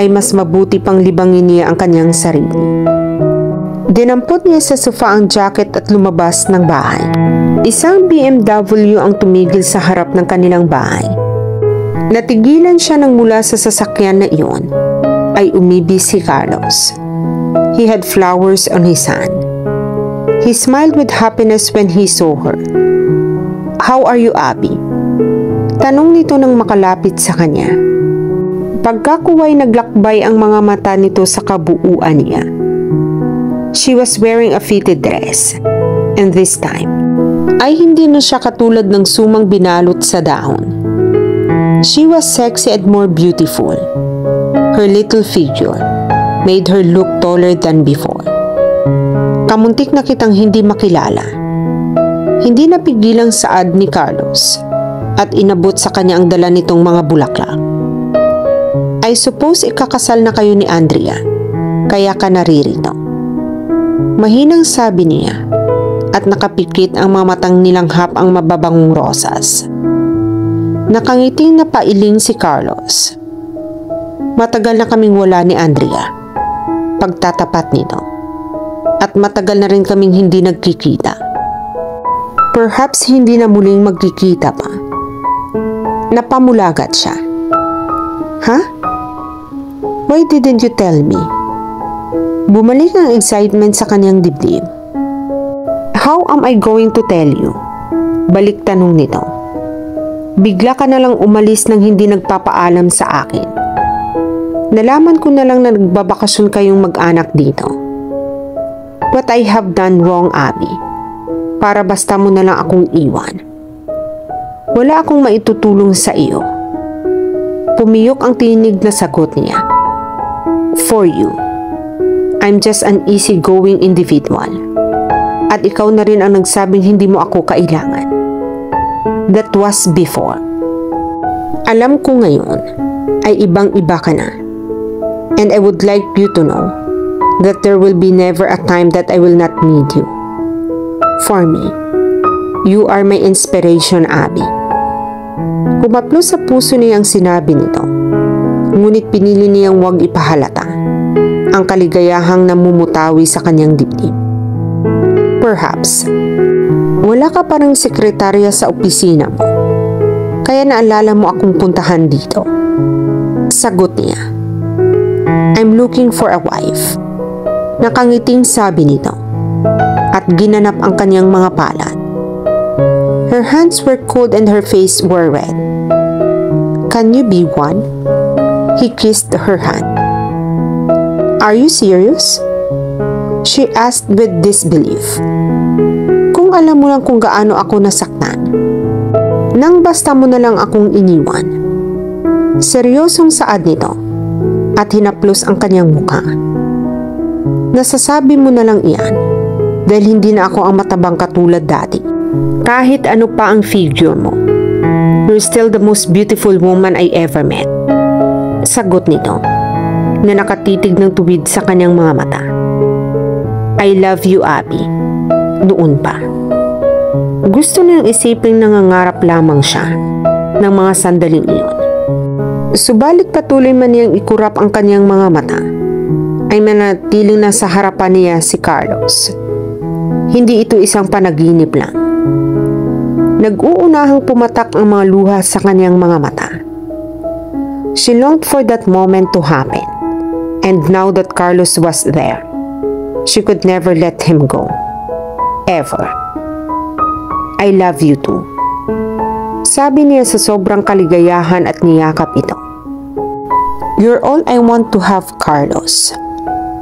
ay mas mabuti pang libangin niya ang kanyang sarili. Dinampot niya sa sofa ang jacket at lumabas ng bahay. Isang BMW ang tumigil sa harap ng kanilang bahay. Natigilan siya nang mula sa sasakyan na iyon ay umibig si Carlos. He had flowers on his hand. He smiled with happiness when he saw her. How are you, Abby? Tanong nito nang makalapit sa kanya. Pagkakuwa'y naglakbay ang mga mata nito sa kabuuan niya. She was wearing a fitted dress, and this time, ay hindi na siya katulad ng sumang binalot sa dahon. She was sexy and more beautiful. Her little figure made her look taller than before. Kamuntik na kitang hindi makilala. Hindi napigilang saad ni Carlos at inabot sa kanya ang dala nitong mga bulaklak. I suppose ikakasal na kayo ni Andrea, kaya ka naririto. Mahinang sabi niya at nakapikit ang mga matang nilanghap ang mababangong rosas. Nakangiting na pailing si Carlos. Matagal na kaming wala ni Andrea, pagtatapat nito. At matagal na rin kaming hindi nagkikita. Perhaps hindi na muling magkikita pa. Napamulagat siya. Ha? Why didn't you tell me? Bumalik ang excitement sa kanyang dibdib. How am I going to tell you? Balik tanong nito. Bigla ka na lang umalis nang hindi nagpapaalam sa akin. Nalaman ko na lang na nagbabakasyon kayong mag-anak dito. What I have done wrong, Abby? Para basta mo na lang akong iwan. Wala akong maitutulong sa iyo. Pumiyok ang tinig na sagot niya. For you. I'm just an easygoing individual. At ikaw na rin ang nagsabing hindi mo ako kailangan. That was before. Alam ko ngayon ay ibang-iba ka na. And I would like you to know that there will be never a time that I will not need you. For me, you are my inspiration, Abby. Humaplo sa puso niya ang sinabi nito, ngunit pinili niyang huwag ipahalata ang kaligayahang namumutawi sa kanyang dibdib. Perhaps, wala ka parang sekretarya sa opisina mo, kaya naalala mo akong puntahan dito. Sagot niya. I'm looking for a wife. Nakangiting sabi nito at ginanap ang kanyang mga palad. Her hands were cold and her face were red. Can you be one? He kissed her hand. Are you serious? She asked with disbelief. Kung alam mo lang kung gaano ako nasaktan, nang basta mo na lang akong iniwan. Seryosong saad nito at hinaplos ang kanyang mukha. Nasasabi mo na lang iyan dahil hindi na ako ang matabang katulad dati. Kahit ano pa ang figure mo, you're still the most beautiful woman I ever met. sagot nito na nakatitig ng tuwid sa kanyang mga mata. I love you, Abby. Noon pa. Gusto niyang isiping nangangarap lamang siya ng mga sandaling iyon. Subalit patuloy man niyang ikurap ang kanyang mga mata, ay manatiling nasa harapan niya si Carlos. Hindi ito isang panaginip lang. Nag-uunahang pumatak ang mga luha sa kanyang mga mata. She longed for that moment to happen, and now that Carlos was there, she could never let him go. Ever. I love you too. Sabi niya sa sobrang kaligayahan at niyakap ito. You're all I want to have, Carlos.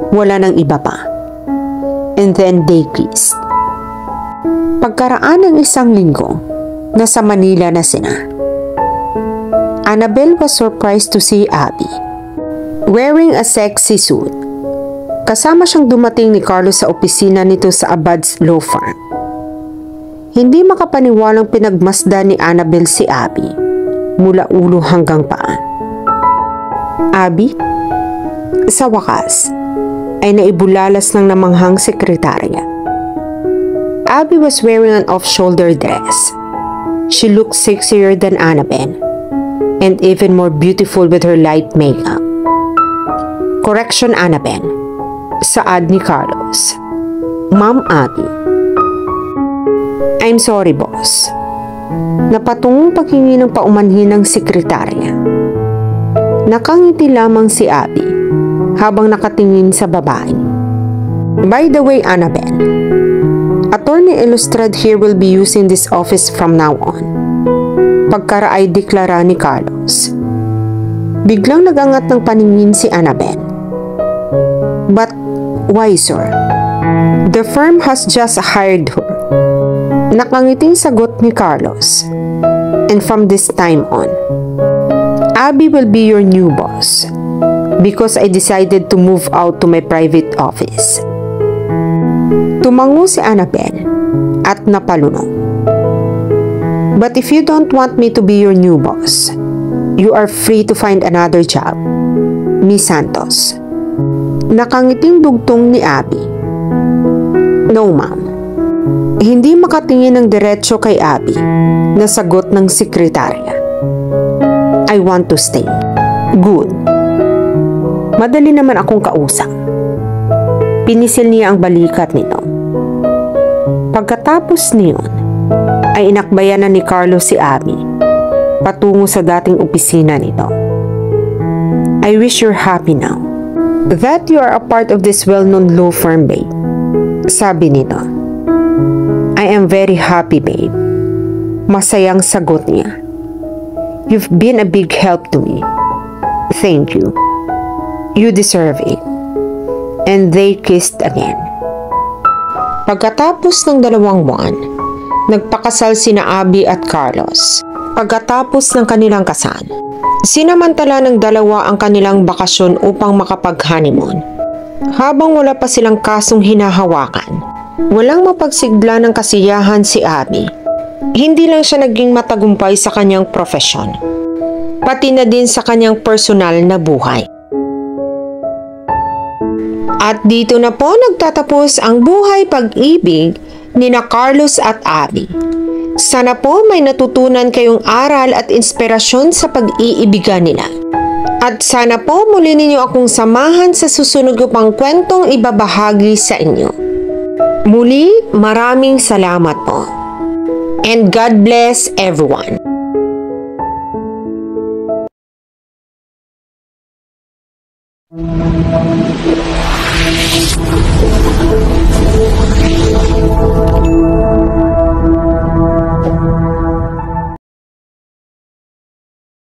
Wala nang iba pa. And then they kissed. Pagkaraan ng isang linggo, nasa Manila na sina. Annabel was surprised to see Abby, wearing a sexy suit. Kasama siyang dumating ni Carlos sa opisina nito sa Abad's Law Firm. Hindi makapaniwalang pinagmasdan ni Annabel si Abby, mula ulo hanggang paa. Abby? Sa wakas, ay naibulalas ng namanghang sekretarya. Abby was wearing an off-shoulder dress. She looked sexier than Annabel, and even more beautiful with her light makeup. Correction, Annabel. Saad ni Carlos. Ma'am Abby. I'm sorry, boss. Napatungong paghingi ng paumanhin ng sekretarya. Nakangiti lamang si Abby habang nakatingin sa babae. By the way, Annabel, Attorney Illustrad here will be using this office from now on. Pagkaraay deklara ni Carlos. Biglang nagangat ng paningin si Annabel. But why, sir? The firm has just hired her. Nakangiting sagot ni Carlos. And from this time on, Abby will be your new boss because I decided to move out to my private office. Tumango si Annabel at napalunok. But if you don't want me to be your new boss, you are free to find another job, Miss Santos. Nakangiting bugtong ni Abby. No, ma'am. Hindi makatingin ng diretsyo kay Abby na sagot ng sekretarya. I want to stay. Good. Madali naman akong kausap. Pinisil niya ang balikat nito. Pagkatapos niyon, ay inakbayan na ni Carlos si Abby patungo sa dating opisina nito. I wish you're happy now that you are a part of this well-known law firm, babe. Sabi nito. I am very happy, babe. Masayang sagot niya. You've been a big help to me. Thank you. You deserve it. And they kissed again. Pagkatapos ng 2 buwan, nagpakasal sina Abby at Carlos. Pagkatapos ng kanilang kasal, sinamantala ng dalawa ang kanilang bakasyon upang makapag-honeymoon. Habang wala pa silang kasong hinahawakan, walang mapagsigla ng kasiyahan si Abby. Hindi lang siya naging matagumpay sa kanyang profesyon, pati na din sa kanyang personal na buhay. At dito na po nagtatapos ang buhay pag-ibig ni na Carlos at Abby. Sana po may natutunan kayong aral at inspirasyon sa pag-iibigan nila. At sana po muli ninyo akong samahan sa susunod ko pang kwentong ibabahagi sa inyo. Muli, maraming salamat po. And God bless everyone.